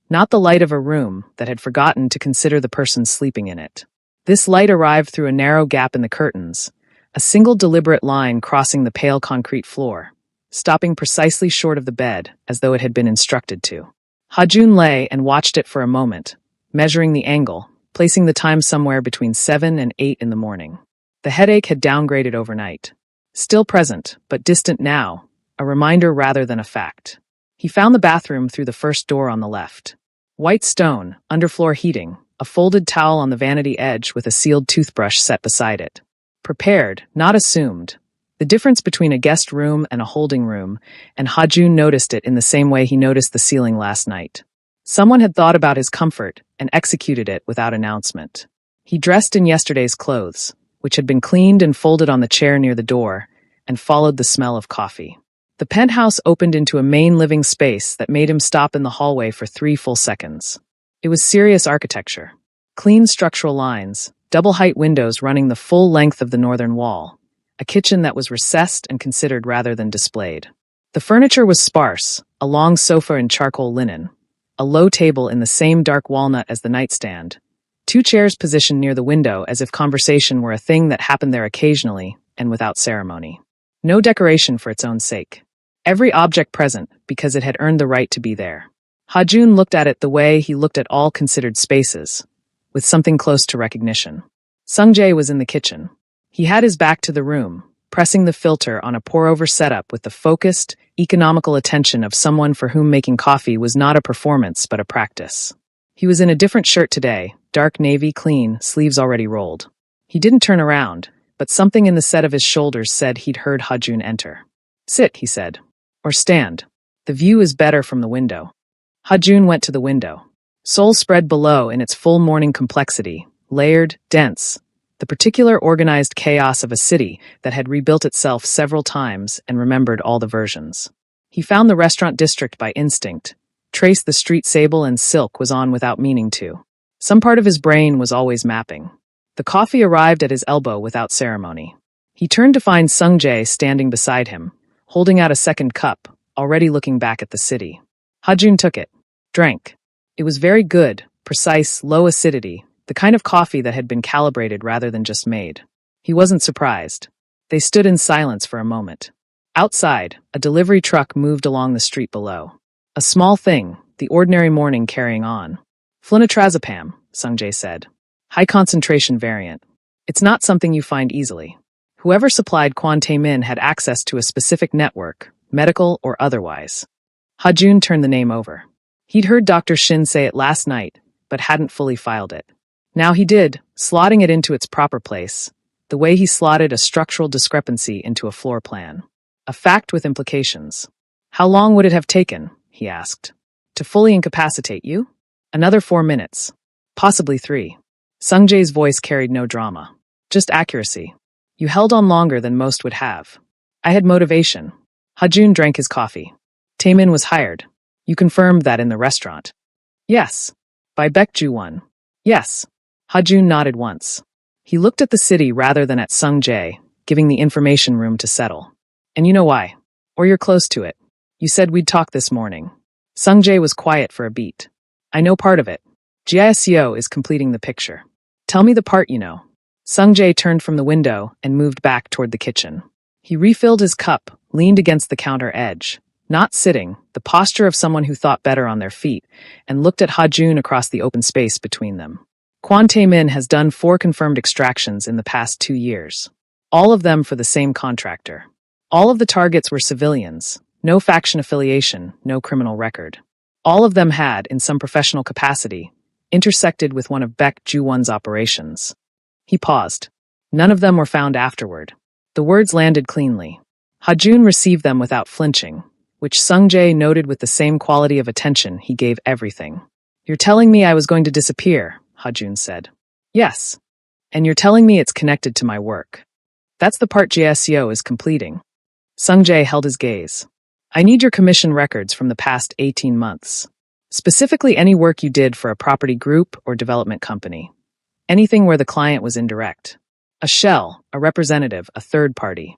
Not the light of a room that had forgotten to consider the person sleeping in it. This light arrived through a narrow gap in the curtains, a single deliberate line crossing the pale concrete floor, stopping precisely short of the bed, as though it had been instructed to. Hajun lay and watched it for a moment, measuring the angle, placing the time somewhere between 7 and 8 in the morning. The headache had downgraded overnight. Still present, but distant now, a reminder rather than a fact. He found the bathroom through the first door on the left. White stone, underfloor heating, a folded towel on the vanity edge with a sealed toothbrush set beside it. Prepared, not assumed. The difference between a guest room and a holding room, and Hajun noticed it in the same way he noticed the ceiling last night. Someone had thought about his comfort and executed it without announcement. He dressed in yesterday's clothes, which had been cleaned and folded on the chair near the door, and followed the smell of coffee. The penthouse opened into a main living space that made him stop in the hallway for 3 full seconds. It was serious architecture. Clean structural lines, double-height windows running the full length of the northern wall, a kitchen that was recessed and considered rather than displayed. The furniture was sparse, a long sofa in charcoal linen, a low table in the same dark walnut as the nightstand, 2 chairs positioned near the window as if conversation were a thing that happened there occasionally and without ceremony. No decoration for its own sake. Every object present because it had earned the right to be there. Hajun looked at it the way he looked at all considered spaces, with something close to recognition. Sung-jae was in the kitchen. He had his back to the room, pressing the filter on a pour-over setup with the focused, economical attention of someone for whom making coffee was not a performance but a practice. He was in a different shirt today, dark navy clean, sleeves already rolled. He didn't turn around, but something in the set of his shoulders said he'd heard Hajun enter. Sit, he said. Or stand. The view is better from the window. Hajun went to the window. Seoul spread below in its full morning complexity, layered, dense, the particular organized chaos of a city that had rebuilt itself several times and remembered all the versions. He found the restaurant district by instinct, traced the street sable and silk was on without meaning to. Some part of his brain was always mapping. The coffee arrived at his elbow without ceremony. He turned to find Sung-jae standing beside him, holding out a second cup, already looking back at the city. Hajun took it, drank. It was very good, precise, low acidity, the kind of coffee that had been calibrated rather than just made. He wasn't surprised. They stood in silence for a moment. Outside, a delivery truck moved along the street below. A small thing, the ordinary morning carrying on. Flunitrazepam, Sung-jae said. High concentration variant. It's not something you find easily. Whoever supplied Kwon Tae-min had access to a specific network, medical or otherwise. Hajun turned the name over. He'd heard Dr. Shin say it last night, but hadn't fully filed it. Now he did, slotting it into its proper place, the way he slotted a structural discrepancy into a floor plan. A fact with implications. How long would it have taken, he asked, to fully incapacitate you? Another 4 minutes. Possibly 3. Sung-jae's voice carried no drama. Just accuracy. You held on longer than most would have. I had motivation. Hajun drank his coffee. Tae-min was hired. You confirmed that in the restaurant. Yes. By Baek Ju-won. Yes. Hajun nodded once. He looked at the city rather than at Sung Jae, giving the information room to settle. And you know why? Or you're close to it. You said we'd talk this morning. Sung Jae was quiet for a beat. I know part of it. Giseo is completing the picture. Tell me the part you know. Sung Jae turned from the window and moved back toward the kitchen. He refilled his cup, leaned against the counter edge, not sitting, the posture of someone who thought better on their feet, and looked at Ha-jun across the open space between them. Kwon Tae-min has done 4 confirmed extractions in the past 2 years. All of them for the same contractor. All of the targets were civilians, no faction affiliation, no criminal record. All of them had, in some professional capacity, intersected with one of Baek Ju-won's operations. He paused. None of them were found afterward. The words landed cleanly. Ha-jun received them without flinching, which Sung Jae noted with the same quality of attention he gave everything. You're telling me I was going to disappear, Ha-jun said. Yes. And you're telling me it's connected to my work. That's the part Giseo is completing. Sung Jae held his gaze. I need your commission records from the past 18 months. Specifically any work you did for a property group or development company. Anything where the client was indirect. A shell, a representative, a third party.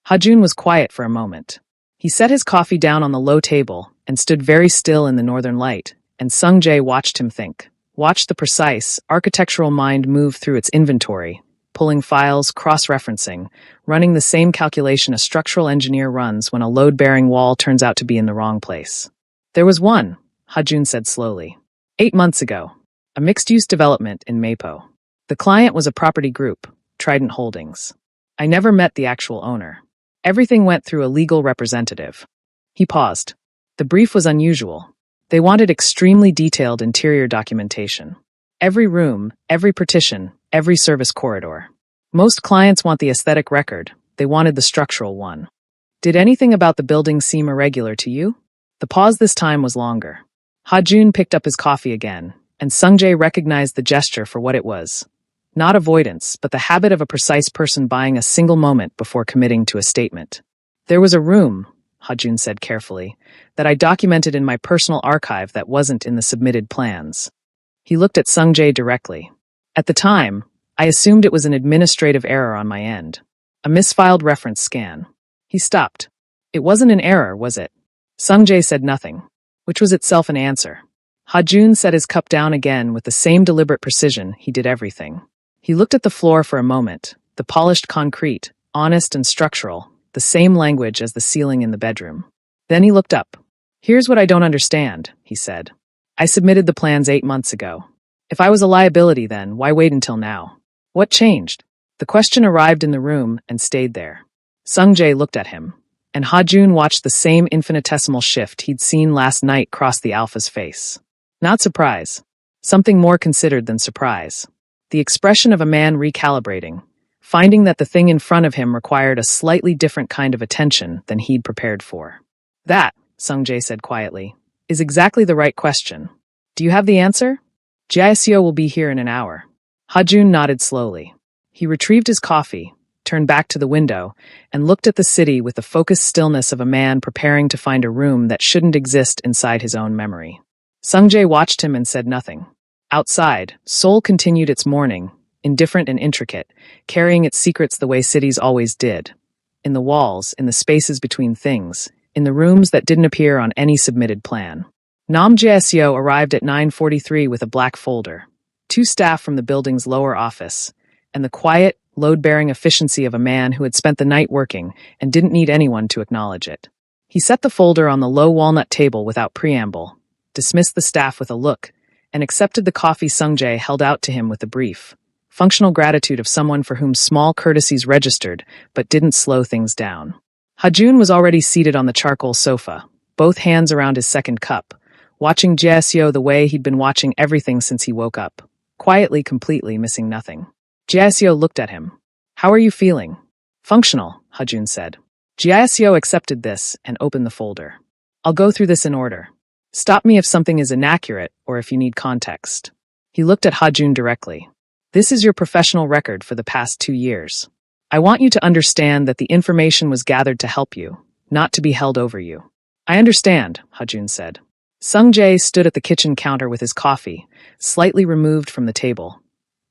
Ha-jun was quiet for a moment. He set his coffee down on the low table and stood very still in the northern light, and Sung Jae watched him think. Watched the precise, architectural mind move through its inventory, pulling files, cross-referencing, running the same calculation a structural engineer runs when a load-bearing wall turns out to be in the wrong place. There was one, Ha-jun said slowly. 8 months ago. A mixed-use development in Mapo. The client was a property group, Trident Holdings. I never met the actual owner. Everything went through a legal representative. He paused. The brief was unusual. They wanted extremely detailed interior documentation. Every room, every partition, every service corridor. Most clients want the aesthetic record. They wanted the structural one. Did anything about the building seem irregular to you? The pause this time was longer. Ha-jun picked up his coffee again, and Sung Jae recognized the gesture for what it was. Not avoidance, but the habit of a precise person buying a single moment before committing to a statement. There was a room, Ha-jun said carefully, that I documented in my personal archive that wasn't in the submitted plans. He looked at Sung Jae directly. At the time, I assumed it was an administrative error on my end. A misfiled reference scan. He stopped. It wasn't an error, was it? Sung Jae said nothing, which was itself an answer. Ha-jun set his cup down again with the same deliberate precision he did everything. He looked at the floor for a moment, the polished concrete, honest and structural, the same language as the ceiling in the bedroom. Then he looked up. Here's what I don't understand, he said. I submitted the plans 8 months ago. If I was a liability then, why wait until now? What changed? The question arrived in the room and stayed there. Sung Jae looked at him, and Ha-jun watched the same infinitesimal shift he'd seen last night cross the alpha's face. Not surprise. Something more considered than surprise. The expression of a man recalibrating, finding that the thing in front of him required a slightly different kind of attention than he'd prepared for. That, Sung Jae said quietly, is exactly the right question. Do you have the answer? Giseo will be here in an hour. Ha-jun nodded slowly. He retrieved his coffee, turned back to the window, and looked at the city with the focused stillness of a man preparing to find a room that shouldn't exist inside his own memory. Sung Jae watched him and said nothing. Outside, Seoul continued its mourning, indifferent and intricate, carrying its secrets the way cities always did. In the walls, in the spaces between things, in the rooms that didn't appear on any submitted plan. Nam Giseo arrived at 9:43 with a black folder, 2 staff from the building's lower office, and the quiet, load-bearing efficiency of a man who had spent the night working and didn't need anyone to acknowledge it. He set the folder on the low walnut table without preamble, dismissed the staff with a look, and accepted the coffee Sung Jae held out to him with a brief, functional gratitude of someone for whom small courtesies registered but didn't slow things down. Ha-jun was already seated on the charcoal sofa, both hands around his second cup, watching Giseo the way he'd been watching everything since he woke up, quietly, completely missing nothing. Giseo looked at him. How are you feeling? Functional, Ha-jun said. Giseo accepted this and opened the folder. I'll go through this in order. Stop me if something is inaccurate or if you need context. He looked at Ha-jun directly. This is your professional record for the past 2 years. I want you to understand that the information was gathered to help you, not to be held over you. I understand, Ha-jun said. Sung Jae stood at the kitchen counter with his coffee, slightly removed from the table.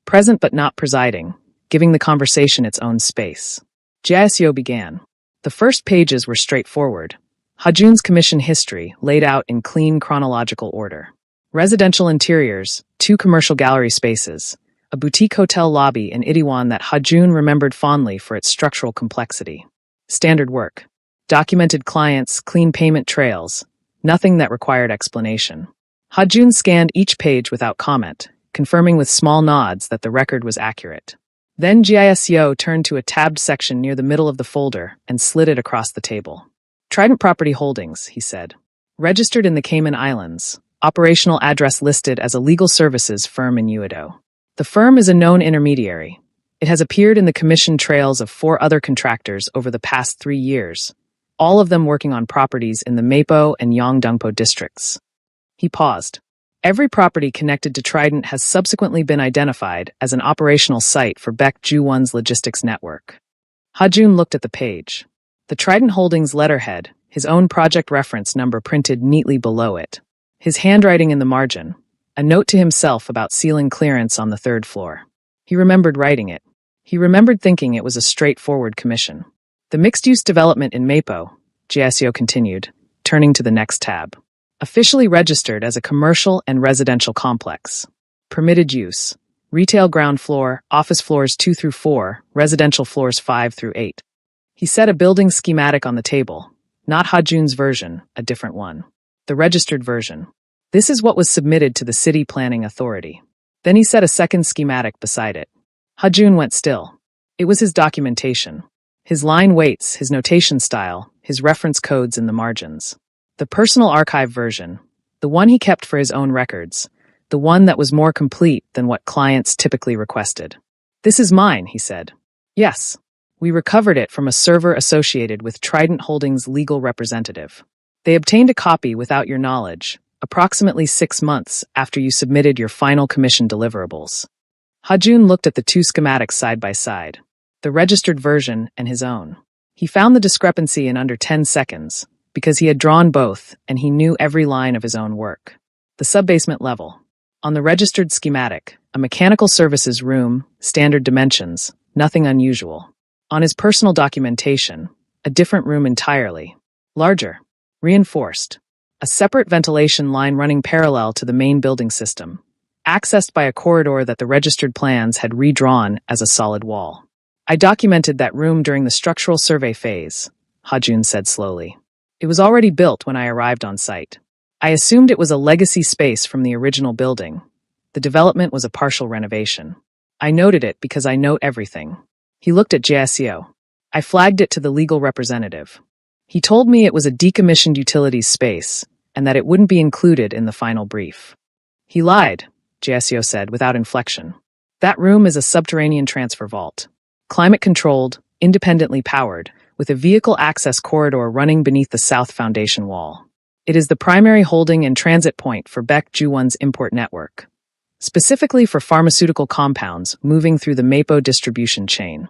Present but not presiding, giving the conversation its own space. Jiaxiu began. The first pages were straightforward. Hajun's commission history laid out in clean chronological order. Residential interiors, 2 commercial gallery spaces, a boutique hotel lobby in Itaewon that Hajun remembered fondly for its structural complexity. Standard work. Documented clients, clean payment trails, nothing that required explanation. Hajun scanned each page without comment, confirming with small nods that the record was accurate. Then Jiaxiu turned to a tabbed section near the middle of the folder and slid it across the table. Trident Property Holdings, he said. Registered in the Cayman Islands. Operational address listed as a legal services firm in Uedo. The firm is a known intermediary. It has appeared in the commission trails of 4 other contractors over the past 3 years, all of them working on properties in the Meipo and Yongdongpo districts. He paused. Every property connected to Trident has subsequently been identified as an operational site for Baek Ju-won's logistics network. Hajun looked at the page. The Trident Holdings letterhead, his own project reference number printed neatly below it. His handwriting in the margin, a note to himself about ceiling clearance on the 3rd floor. He remembered writing it. He remembered thinking it was a straightforward commission. The mixed-use development in Meipo, Jiaxiu continued, turning to the next tab. Officially registered as a commercial and residential complex. Permitted use. Retail ground floor, office floors 2 through 4, residential floors 5 through 8. He set a building schematic on the table. Not Hajun's version, a different one. The registered version. This is what was submitted to the City Planning Authority. Then he set a second schematic beside it. Hajun went still. It was his documentation. His line weights, his notation style, his reference codes in the margins. The personal archive version, the one he kept for his own records, the one that was more complete than what clients typically requested. This is mine, he said. Yes. We recovered it from a server associated with Trident Holdings' legal representative. They obtained a copy without your knowledge, approximately 6 months after you submitted your final commission deliverables. Hajun looked at the 2 schematics side by side, the registered version and his own. He found the discrepancy in under 10 seconds, because he had drawn both and he knew every line of his own work. The sub-basement level. On the registered schematic, a mechanical services room, standard dimensions, nothing unusual. On his personal documentation, a different room entirely. Larger. Reinforced. A separate ventilation line running parallel to the main building system. Accessed by a corridor that the registered plans had redrawn as a solid wall. I documented that room during the structural survey phase, Hajun said slowly. It was already built when I arrived on site. I assumed it was a legacy space from the original building. The development was a partial renovation. I noted it because I note everything. He looked at Jiaxiu. I flagged it to the legal representative. He told me it was a decommissioned utilities space and that it wouldn't be included in the final brief. He lied, Jiaxiu said without inflection. That room is a subterranean transfer vault. Climate-controlled, independently powered, with a vehicle access corridor running beneath the south foundation wall. It is the primary holding and transit point for Baek Ju-won's import network, specifically for pharmaceutical compounds moving through the Meipo distribution chain.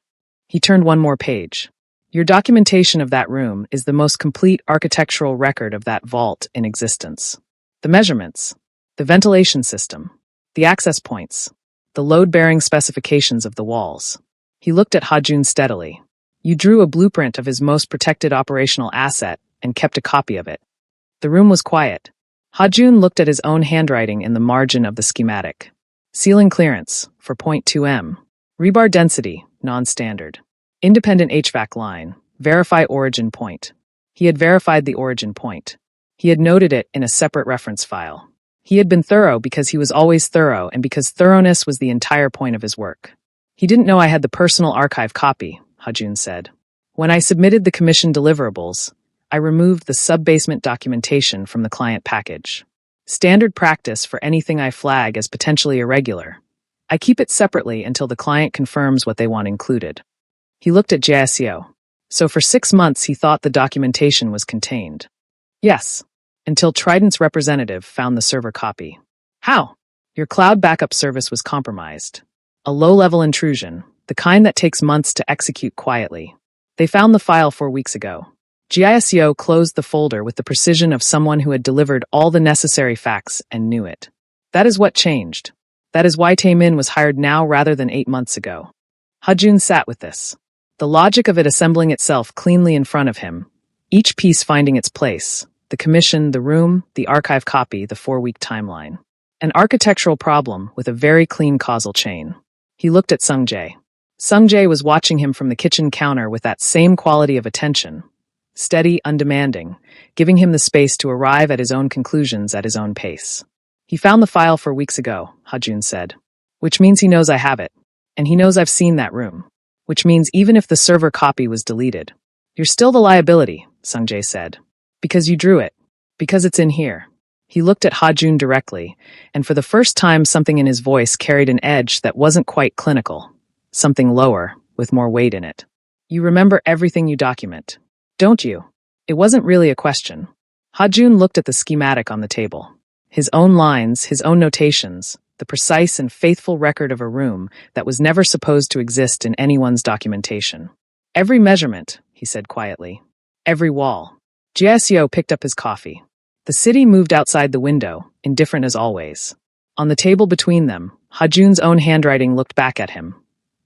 He turned one more page. Your documentation of that room is the most complete architectural record of that vault in existence. The measurements, the ventilation system, the access points, the load-bearing specifications of the walls. He looked at Hajun steadily. You drew a blueprint of his most protected operational asset and kept a copy of it. The room was quiet. Hajun looked at his own handwriting in the margin of the schematic. Ceiling clearance, for 0.2 m. Rebar density, non-standard. Independent HVAC line, verify origin point. He had verified the origin point. He had noted it in a separate reference file. He had been thorough because he was always thorough and because thoroughness was the entire point of his work. He didn't know I had the personal archive copy, Hajun said. When I submitted the commission deliverables, I removed the sub-basement documentation from the client package. Standard practice for anything I flag as potentially irregular. I keep it separately until the client confirms what they want included. He looked at Jiaxiu. So for 6 months he thought the documentation was contained. Yes, until Trident's representative found the server copy. How? Your cloud backup service was compromised. A low-level intrusion, the kind that takes months to execute quietly. They found the file 4 weeks ago. Jiaxiu closed the folder with the precision of someone who had delivered all the necessary facts and knew it. That is what changed. That is why Taemin was hired now rather than 8 months ago. Ha-Jun sat with this. The logic of it assembling itself cleanly in front of him, each piece finding its place, the commission, the room, the archive copy, the 4-week timeline. An architectural problem with a very clean causal chain. He looked at Sung-jae. Sung-jae was watching him from the kitchen counter with that same quality of attention. Steady, undemanding, giving him the space to arrive at his own conclusions at his own pace. He found the file 4 weeks ago, Ha-Jun said. Which means he knows I have it. And he knows I've seen that room. Which means even if the server copy was deleted. You're still the liability, Sung-jae said. Because you drew it. Because it's in here. He looked at Ha-Jun directly, and for the first time something in his voice carried an edge that wasn't quite clinical. Something lower, with more weight in it. You remember everything you document. Don't you? It wasn't really a question. Ha-Jun looked at the schematic on the table. His own lines, his own notations, the precise and faithful record of a room that was never supposed to exist in anyone's documentation. Every measurement, he said quietly. Every wall. Jieseo picked up his coffee. The city moved outside the window, indifferent as always. On the table between them, Ha-Jun's own handwriting looked back at him.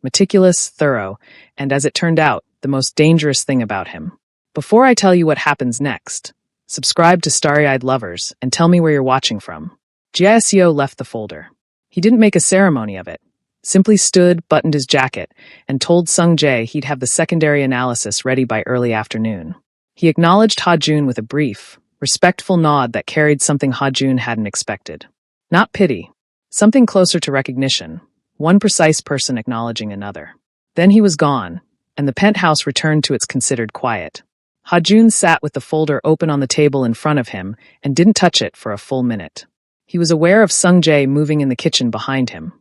Meticulous, thorough, and as it turned out, the most dangerous thing about him. Before I tell you what happens next, subscribe to Starry-Eyed Lovers and tell me where you're watching from. Jieseo left the folder. He didn't make a ceremony of it. Simply stood, buttoned his jacket, and told Sung-jae he'd have the secondary analysis ready by early afternoon. He acknowledged Ha-Jun with a brief, respectful nod that carried something Ha-Jun hadn't expected. Not pity. Something closer to recognition. One precise person acknowledging another. Then he was gone, and the penthouse returned to its considered quiet. Ha-Jun sat with the folder open on the table in front of him and didn't touch it for a full minute. He was aware of Sung-jae moving in the kitchen behind him.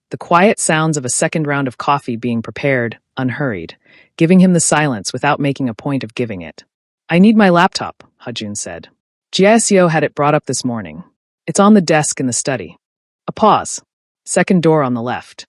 The quiet sounds of a second round of coffee being prepared, unhurried, giving him the silence without making a point of giving it. I need my laptop, Ha-Jun said. Jieseo had it brought up this morning. It's on the desk in the study. A pause. Second door on the left.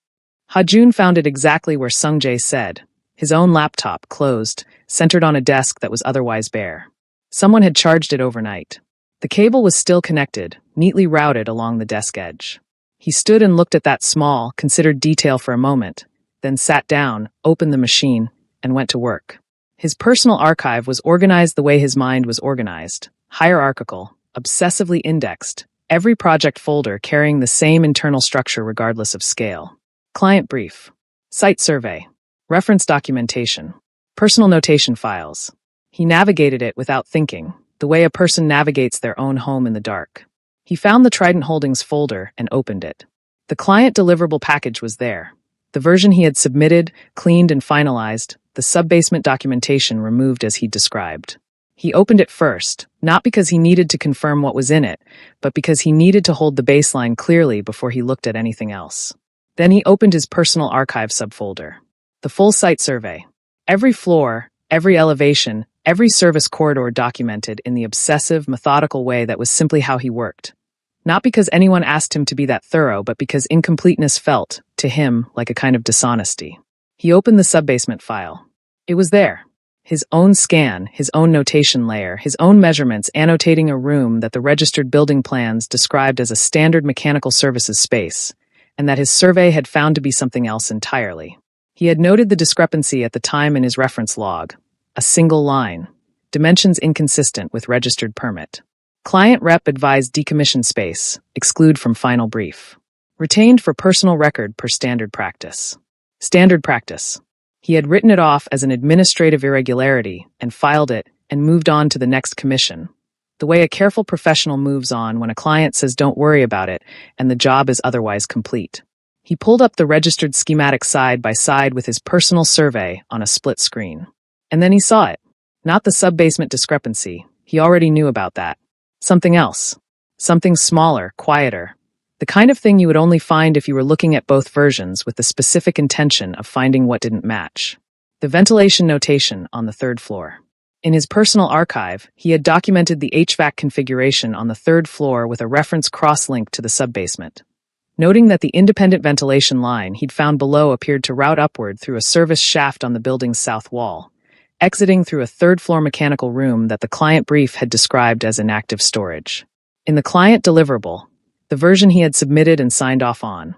Ha-Jun found it exactly where Sung-jae said, his own laptop, closed, centered on a desk that was otherwise bare. Someone had charged it overnight. The cable was still connected, neatly routed along the desk edge. He stood and looked at that small, considered detail for a moment, then sat down, opened the machine, and went to work. His personal archive was organized the way his mind was organized, hierarchical, obsessively indexed, every project folder carrying the same internal structure regardless of scale. Client brief, site survey, reference documentation, personal notation files. He navigated it without thinking, the way a person navigates their own home in the dark. He found the Trident Holdings folder and opened it. The client deliverable package was there. The version he had submitted, cleaned and finalized, the sub-basement documentation removed as he'd described. He opened it first, not because he needed to confirm what was in it, but because he needed to hold the baseline clearly before he looked at anything else. Then he opened his personal archive subfolder. The full site survey. Every floor, every elevation, every service corridor documented in the obsessive, methodical way that was simply how he worked. Not because anyone asked him to be that thorough, but because incompleteness felt, to him, like a kind of dishonesty. He opened the sub-basement file. It was there. His own scan, his own notation layer, his own measurements annotating a room that the registered building plans described as a standard mechanical services space, and that his survey had found to be something else entirely. He had noted the discrepancy at the time in his reference log. A single line. Dimensions inconsistent with registered permit. Client rep advised decommission space, exclude from final brief. Retained for personal record per standard practice. Standard practice. He had written it off as an administrative irregularity and filed it and moved on to the next commission. The way a careful professional moves on when a client says don't worry about it and the job is otherwise complete. He pulled up the registered schematic side by side with his personal survey on a split screen. And then he saw it. Not the sub-basement discrepancy. He already knew about that. Something else. Something smaller, quieter. The kind of thing you would only find if you were looking at both versions with the specific intention of finding what didn't match. The ventilation notation on the third floor. In his personal archive, he had documented the HVAC configuration on the third floor with a reference cross-link to the sub-basement. Noting that the independent ventilation line he'd found below appeared to route upward through a service shaft on the building's south wall, exiting through a third-floor mechanical room that the client brief had described as inactive storage. In the client deliverable, the version he had submitted and signed off on,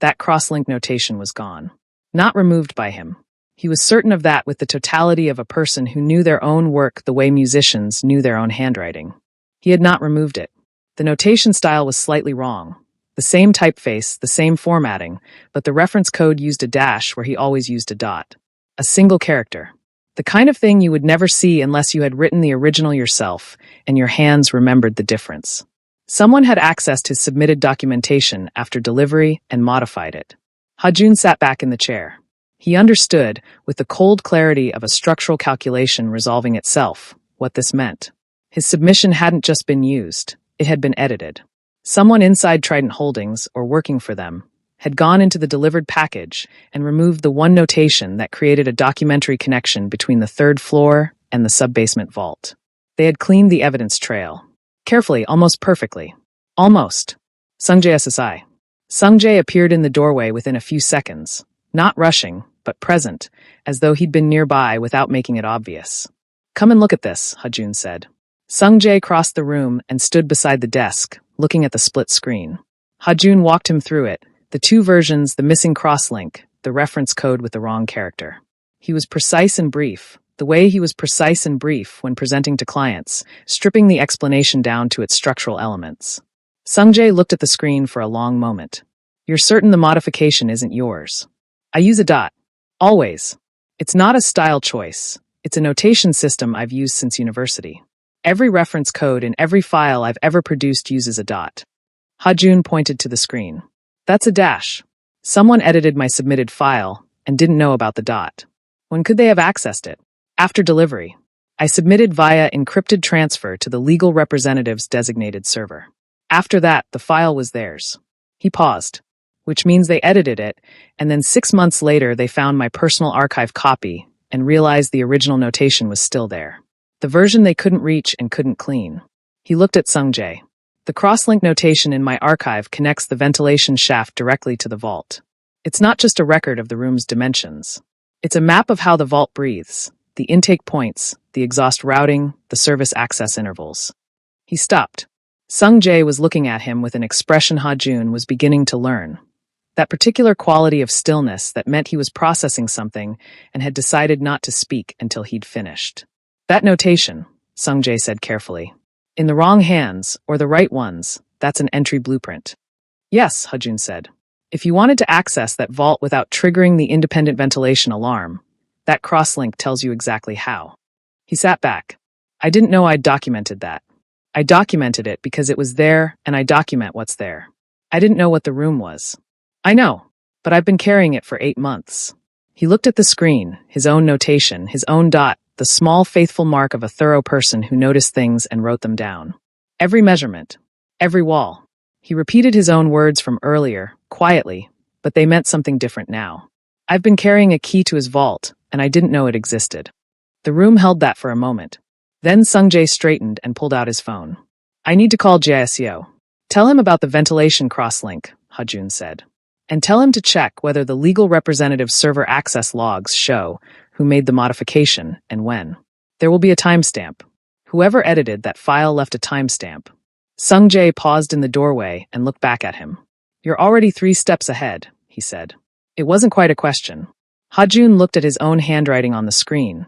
that cross-link notation was gone. not removed by him. He was certain of that with the totality of a person who knew their own work the way musicians knew their own handwriting. He had not removed it. The notation style was slightly wrong. The same typeface, the same formatting, but the reference code used a dash where he always used a dot. A single character. The kind of thing you would never see unless you had written the original yourself, and your hands remembered the difference. Someone had accessed his submitted documentation after delivery and modified it. Ha-Jun sat back in the chair. He understood, with the cold clarity of a structural calculation resolving itself, what this meant. His submission hadn't just been used, it had been edited. Someone inside Trident Holdings, or working for them, had gone into the delivered package and removed the one notation that created a documentary connection between the third floor and the sub-basement vault. They had cleaned the evidence trail. Carefully, almost perfectly. Almost. Sungjae SSI. Sungjae appeared in the doorway within a few seconds, not rushing, but present, as though he'd been nearby without making it obvious. "Come and look at this," Ha-Jun said. Sungjae crossed the room and stood beside the desk, looking at the split screen. Ha-Jun walked him through it, the two versions, the missing crosslink, the reference code with the wrong character. He was precise and brief, the way he was precise and brief when presenting to clients, stripping the explanation down to its structural elements. Sungjae looked at the screen for a long moment. "You're certain the modification isn't yours?" "I use a dot. Always. It's not a style choice. It's a notation system I've used since university. Every reference code in every file I've ever produced uses a dot." Ha-Jun pointed to the screen. "That's a dash. Someone edited my submitted file and didn't know about the dot. When could they have accessed it? After delivery. I submitted via encrypted transfer to the legal representative's designated server. After that, the file was theirs." He paused. "Which means they edited it, and then 6 months later they found my personal archive copy and realized the original notation was still there. The version they couldn't reach and couldn't clean." He looked at Sungjae. "The crosslink notation in my archive connects the ventilation shaft directly to the vault. It's not just a record of the room's dimensions. It's a map of how the vault breathes, the intake points, the exhaust routing, the service access intervals." He stopped. Sungjae was looking at him with an expression Ha-Jun was beginning to learn. That particular quality of stillness that meant he was processing something and had decided not to speak until he'd finished. "That notation," Sungjae said carefully. "In the wrong hands, or the right ones, that's an entry blueprint." "Yes," Ha-Jun said. "If you wanted to access that vault without triggering the independent ventilation alarm, that crosslink tells you exactly how." He sat back. "I didn't know I'd documented that. I documented it because it was there, and I document what's there. I didn't know what the room was." "I know, but I've been carrying it for 8 months." He looked at the screen, his own notation, his own dot, the small, faithful mark of a thorough person who noticed things and wrote them down. Every measurement, every wall. He repeated his own words from earlier, quietly, but they meant something different now. "I've been carrying a key to his vault, and I didn't know it existed." The room held that for a moment. Then Sungjae straightened and pulled out his phone. "I need to call JSEO. Tell him about the ventilation crosslink," Ha-Jun said. "And tell him to check whether the legal representative server access logs show who made the modification and when. There will be a timestamp. Whoever edited that file left a timestamp." Sungjae paused in the doorway and looked back at him. "You're already 3 steps ahead," he said. It wasn't quite a question. Ha-Jun looked at his own handwriting on the screen.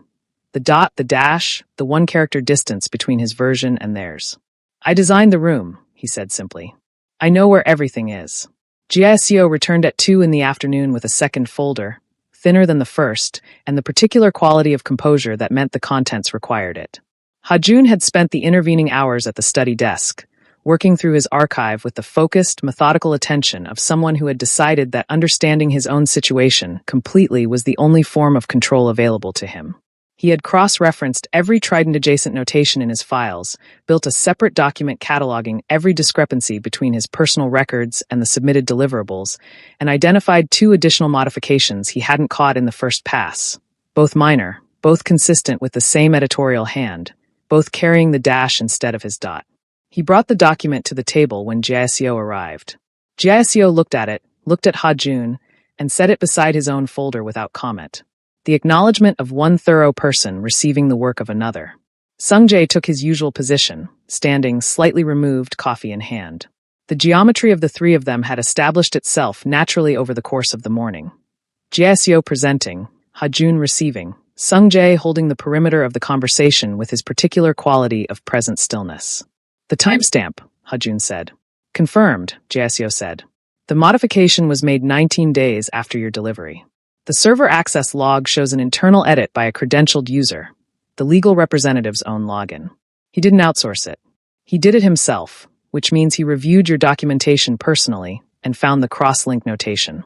The dot, the dash, the one-character distance between his version and theirs. "I designed the room," he said simply. "I know where everything is." Giasio returned at 2 in the afternoon with a second folder, thinner than the first, and the particular quality of composure that meant the contents required it. Ha-Jun had spent the intervening hours at the study desk, working through his archive with the focused, methodical attention of someone who had decided that understanding his own situation completely was the only form of control available to him. He had cross-referenced every Trident-adjacent notation in his files, built a separate document cataloging every discrepancy between his personal records and the submitted deliverables, and identified 2 additional modifications he hadn't caught in the first pass, both minor, both consistent with the same editorial hand, both carrying the dash instead of his dot. He brought the document to the table when Giasio arrived. Giasio looked at it, looked at Ha-Jun, and set it beside his own folder without comment. The acknowledgement of one thorough person receiving the work of another. Sungjae took his usual position, standing slightly removed, coffee in hand. The geometry of the 3 of them had established itself naturally over the course of the morning. Jiaxiu presenting, Hajun receiving, Sungjae holding the perimeter of the conversation with his particular quality of present stillness. The timestamp, Hajun said. Confirmed, Jiaxiu said. The modification was made 19 days after your delivery. The server access log shows an internal edit by a credentialed user, the legal representative's own login. He didn't outsource it. He did it himself, which means he reviewed your documentation personally and found the cross-link notation.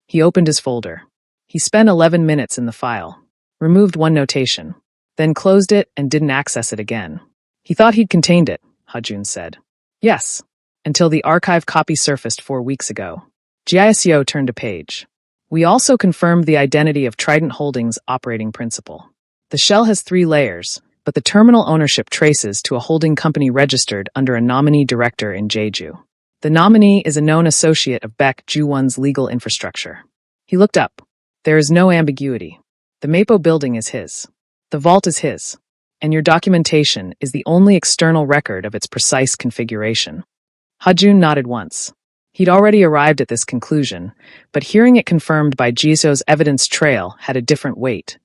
He opened his folder. He spent 11 minutes in the file, removed one notation, then closed it and didn't access it again. He thought he'd contained it, Hajun said. Yes, until the archive copy surfaced 4 weeks ago. Jiaxiu turned a page. We also confirmed the identity of Trident Holdings' operating principal. The shell has 3 layers, but the terminal ownership traces to a holding company registered under a nominee director in Jeju. The nominee is a known associate of Baek Ju-won's legal infrastructure. He looked up. There is no ambiguity. The Mapo building is his. The vault is his. And your documentation is the only external record of its precise configuration. Hajun nodded once. He'd already arrived at this conclusion, but hearing it confirmed by Jiaxiu's evidence trail had a different weight.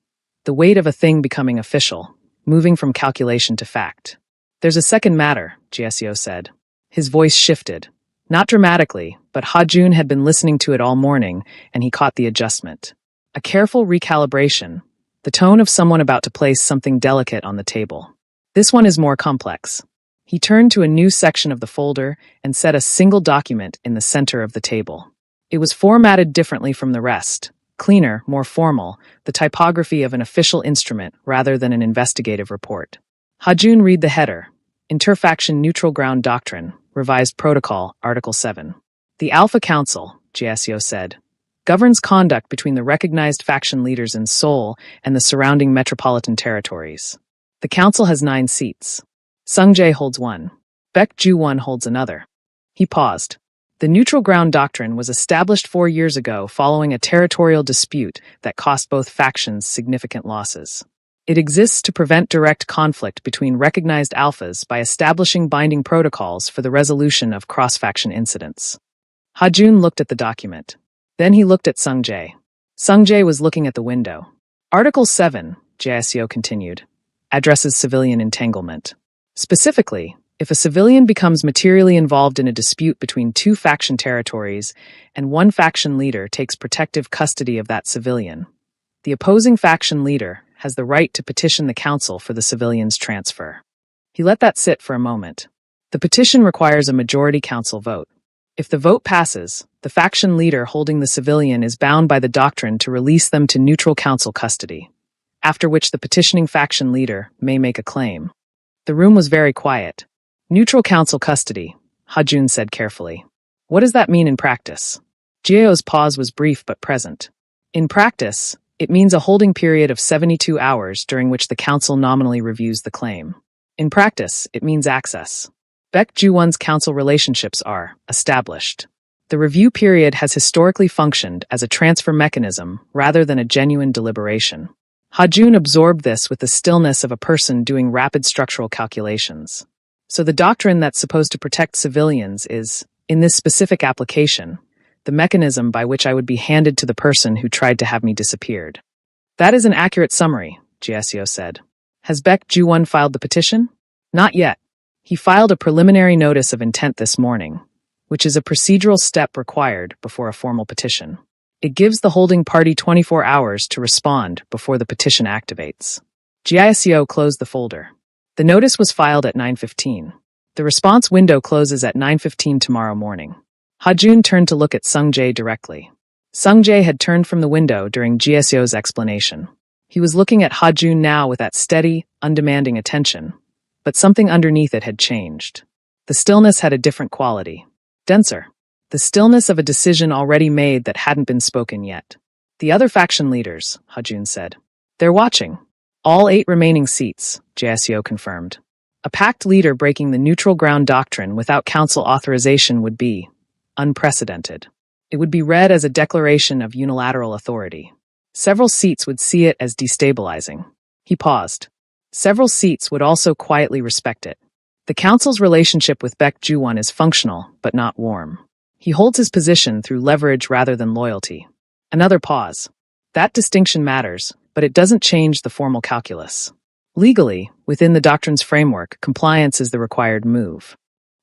The weight of a thing becoming official, moving from calculation to fact. There's a second matter, Jiaxiu said. His voice shifted. Not dramatically, but Hajun had been listening to it all morning, and he caught the adjustment. A careful recalibration, the tone of someone about to place something delicate on the table. This one is more complex. He turned to a new section of the folder and set a single document in the center of the table. It was formatted differently from the rest, cleaner, more formal, the typography of an official instrument rather than an investigative report. Hajun read the header, Interfaction Neutral Ground Doctrine, Revised Protocol, Article 7. The Alpha Council, Jiaxiu said, governs conduct between the recognized faction leaders in Seoul and the surrounding metropolitan territories. The council has 9 seats. Sungjae holds 1. Baek Ju-won holds another. He paused. The neutral ground doctrine was established 4 years ago following a territorial dispute that cost both factions significant losses. It exists to prevent direct conflict between recognized alphas by establishing binding protocols for the resolution of cross-faction incidents. Hajun looked at the document. Then he looked at Sungjae. Sungjae was looking at the window. Article 7, Jiaxiu continued, addresses civilian entanglement. Specifically, if a civilian becomes materially involved in a dispute between 2 faction territories and one faction leader takes protective custody of that civilian, the opposing faction leader has the right to petition the council for the civilian's transfer. He let that sit for a moment. The petition requires a majority council vote. If the vote passes, the faction leader holding the civilian is bound by the doctrine to release them to neutral council custody, after which the petitioning faction leader may make a claim. The room was very quiet. Neutral council custody, Hajun said carefully. What does that mean in practice? Jiaxiu's pause was brief but present. In practice, it means a holding period of 72 hours during which the council nominally reviews the claim. In practice, it means access. Baek Ju-won's council relationships are established. The review period has historically functioned as a transfer mechanism rather than a genuine deliberation. Hajun absorbed this with the stillness of a person doing rapid structural calculations. So the doctrine that's supposed to protect civilians is, in this specific application, the mechanism by which I would be handed to the person who tried to have me disappeared. That is an accurate summary, Jiaxiu said. Has Baek Ju-won filed the petition? Not yet. He filed a preliminary notice of intent this morning, which is a procedural step required before a formal petition. It gives the holding party 24 hours to respond before the petition activates. Jiaxiu closed the folder. The notice was filed at 9:15. The response window closes at 9:15 tomorrow morning. Hajun turned to look at Sungjae directly. Sungjae had turned from the window during Jiaxiu's explanation. He was looking at Hajun now with that steady, undemanding attention, but something underneath it had changed. The stillness had a different quality. Denser. The stillness of a decision already made that hadn't been spoken yet. The other faction leaders, Hajun said. They're watching. All 8 remaining seats, Jiaxiu confirmed. A pact leader breaking the neutral ground doctrine without council authorization would be unprecedented. It would be read as a declaration of unilateral authority. Several seats would see it as destabilizing. He paused. Several seats would also quietly respect it. The council's relationship with Baek Ju-won is functional, but not warm. He holds his position through leverage rather than loyalty. Another pause. That distinction matters, but it doesn't change the formal calculus. Legally, within the doctrine's framework, compliance is the required move.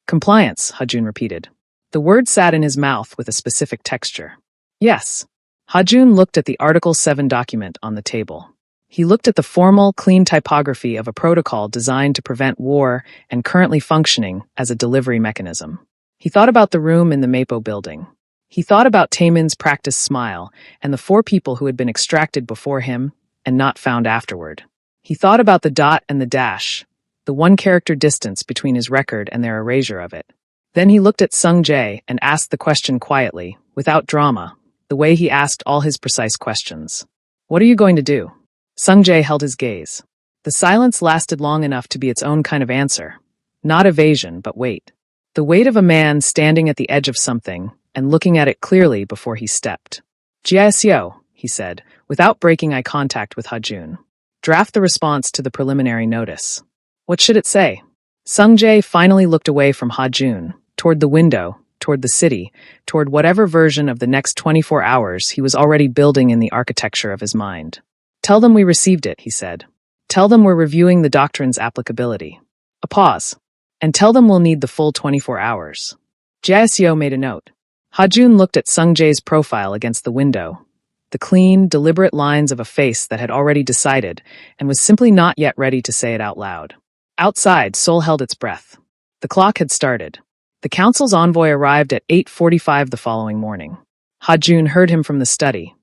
Compliance, Hajun repeated. The word sat in his mouth with a specific texture. Yes. Hajun looked at the Article 7 document on the table. He looked at the formal, clean typography of a protocol designed to prevent war and currently functioning as a delivery mechanism. He thought about the room in the Mapo building. He thought about Taemin's practiced smile and the 4 people who had been extracted before him and not found afterward. He thought about the dot and the dash, the 1-character distance between his record and their erasure of it. Then he looked at Sung Jae and asked the question quietly, without drama, the way he asked all his precise questions. What are you going to do? Sung Jae held his gaze. The silence lasted long enough to be its own kind of answer. Not evasion, but wait. The weight of a man standing at the edge of something and looking at it clearly before he stepped. Jiaseo, he said, without breaking eye contact with Hajun. Draft the response to the preliminary notice. What should it say? Sung Jae finally looked away from Hajun, toward the window, toward the city, toward whatever version of the next 24 hours he was already building in the architecture of his mind. Tell them we received it, he said. Tell them we're reviewing the doctrine's applicability. A pause. And tell them we'll need the full 24 hours. Jiaseo made a note. Hajun looked at Sung Jae's profile against the window. The clean, deliberate lines of a face that had already decided and was simply not yet ready to say it out loud. Outside, Seoul held its breath. The clock had started. The council's envoy arrived at 8:45 the following morning. Hajun heard him from the study.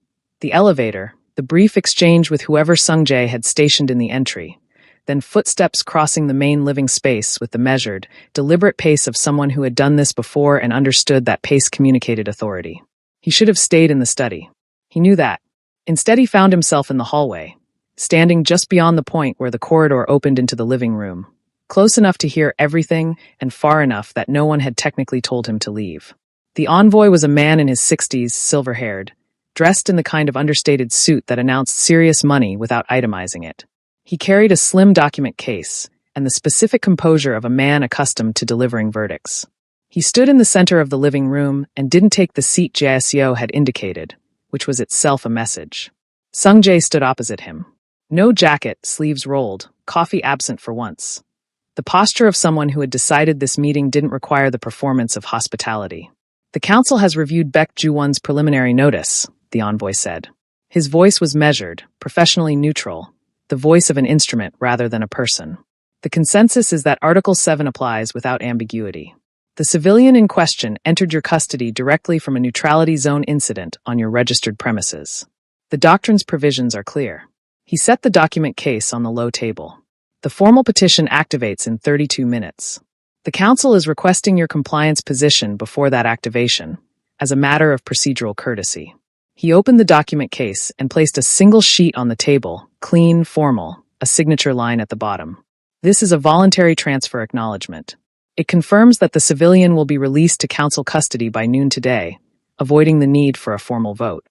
The elevator, the brief exchange with whoever Sung Jae had stationed in the entry, then footsteps crossing the main living space with the measured, deliberate pace of someone who had done this before and understood that pace communicated authority. He should have stayed in the study. He knew that. Instead, he found himself in the hallway, standing just beyond the point where the corridor opened into the living room, close enough to hear everything and far enough that no one had technically told him to leave. The envoy was a man in his 60s, silver-haired, dressed in the kind of understated suit that announced serious money without itemizing it. He carried a slim document case and the specific composure of a man accustomed to delivering verdicts. He stood in the center of the living room and didn't take the seat Jiaseo had indicated, which was itself a message. Sung Jae stood opposite him. No jacket, sleeves rolled, coffee absent for once. The posture of someone who had decided this meeting didn't require the performance of hospitality. The council has reviewed Baek Ju-won's preliminary notice, the envoy said. His voice was measured, professionally neutral, the voice of an instrument rather than a person. The consensus is that Article 7 applies without ambiguity. The civilian in question entered your custody directly from a neutrality zone incident on your registered premises. The doctrine's provisions are clear. He set the document case on the low table. The formal petition activates in 32 minutes. The council is requesting your compliance position before that activation, as a matter of procedural courtesy. He opened the document case and placed a single sheet on the table, clean, formal, a signature line at the bottom. This is a voluntary transfer acknowledgement. It confirms that the civilian will be released to council custody by noon today, avoiding the need for a formal vote.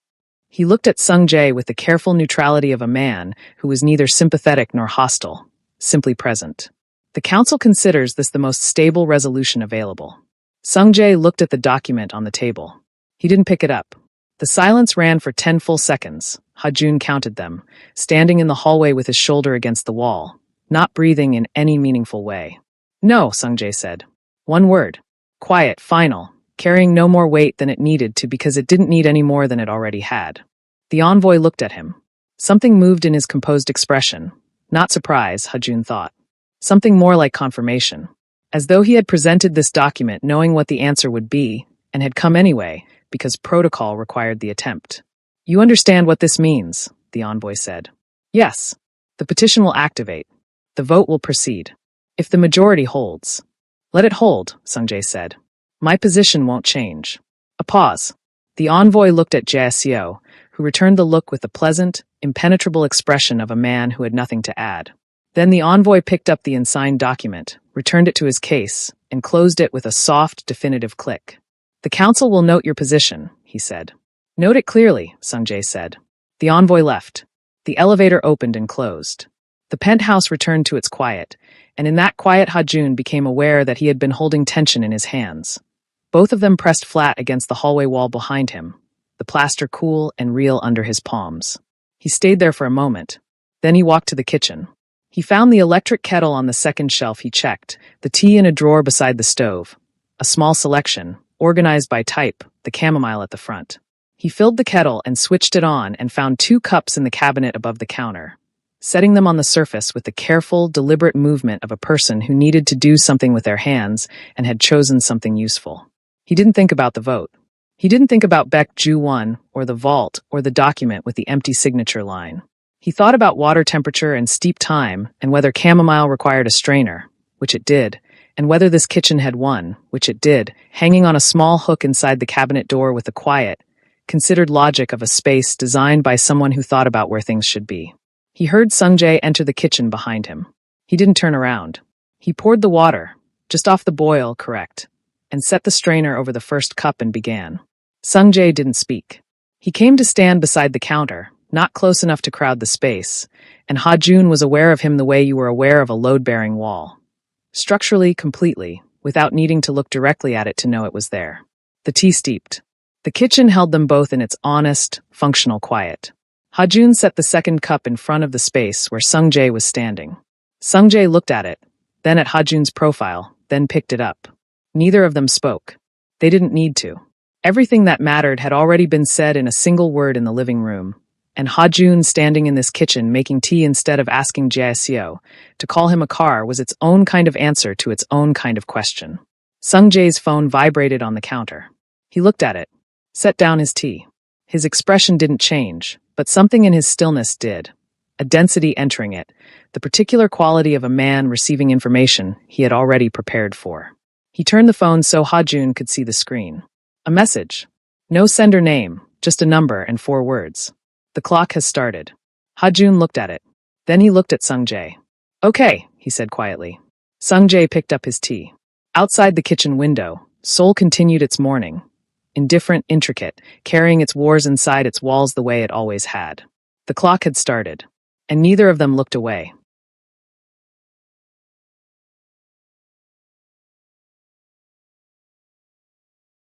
He looked at Sung Jae with the careful neutrality of a man who was neither sympathetic nor hostile, simply present. The council considers this the most stable resolution available. Sung Jae looked at the document on the table. He didn't pick it up. The silence ran for 10 full seconds. Hajun counted them, standing in the hallway with his shoulder against the wall, not breathing in any meaningful way. No, Sung Jae said. One word. Quiet, final, carrying no more weight than it needed to because it didn't need any more than it already had. The envoy looked at him. Something moved in his composed expression. Not surprise, Hajun thought. Something more like confirmation. As though he had presented this document knowing what the answer would be, and had come anyway, because protocol required the attempt. You understand what this means, the envoy said. Yes. The petition will activate. The vote will proceed. If the majority holds. Let it hold, Sung Jae said. My position won't change. A pause. The envoy looked at Jiaseo, who returned the look with the pleasant, impenetrable expression of a man who had nothing to add. Then the envoy picked up the unsigned document, returned it to his case, and closed it with a soft, definitive click. The council will note your position, he said. Note it clearly, Sung Jae said. The envoy left. The elevator opened and closed. The penthouse returned to its quiet, and in that quiet Hajun became aware that he had been holding tension in his hands. Both of them pressed flat against the hallway wall behind him, the plaster cool and real under his palms. He stayed there for a moment. Then he walked to the kitchen. He found the electric kettle on the second shelf he checked, the tea in a drawer beside the stove. A small selection, organized by type, the chamomile at the front. He filled the kettle and switched it on and found 2 cups in the cabinet above the counter, setting them on the surface with the careful, deliberate movement of a person who needed to do something with their hands and had chosen something useful. He didn't think about the vote. He didn't think about Baek Ju-won, or the vault, or the document with the empty signature line. He thought about water temperature and steep time, and whether chamomile required a strainer, which it did, and whether this kitchen had one, which it did, hanging on a small hook inside the cabinet door with the quiet, considered logic of a space designed by someone who thought about where things should be. He heard Sung-jae enter the kitchen behind him. He didn't turn around. He poured the water, just off the boil, correct, and set the strainer over the first cup and began. Sung-jae didn't speak. He came to stand beside the counter, not close enough to crowd the space, and Ha-jun was aware of him the way you were aware of a load-bearing wall. Structurally, completely, without needing to look directly at it to know it was there. The tea steeped. The kitchen held them both in its honest, functional quiet. Ha-jun set the second cup in front of the space where Sung-jae was standing. Sung-jae looked at it, then at Ha-jun's profile, then picked it up. Neither of them spoke. They didn't need to. Everything that mattered had already been said in a single word in the living room. And Ha-jun standing in this kitchen making tea instead of asking Jae-seo to call him a car was its own kind of answer to its own kind of question. Sung-jae's phone vibrated on the counter. He looked at it, set down his tea. His expression didn't change, but something in his stillness did. A density entering it, the particular quality of a man receiving information he had already prepared for. He turned the phone so Ha-jun could see the screen. A message. No sender name, just a number and 4 words. The clock has started. Ha-jun looked at it. Then he looked at Sung-jae. Okay, he said quietly. Sung-jae picked up his tea. Outside the kitchen window, Seoul continued its mourning. Indifferent, intricate, carrying its wars inside its walls the way it always had. The clock had started, and neither of them looked away.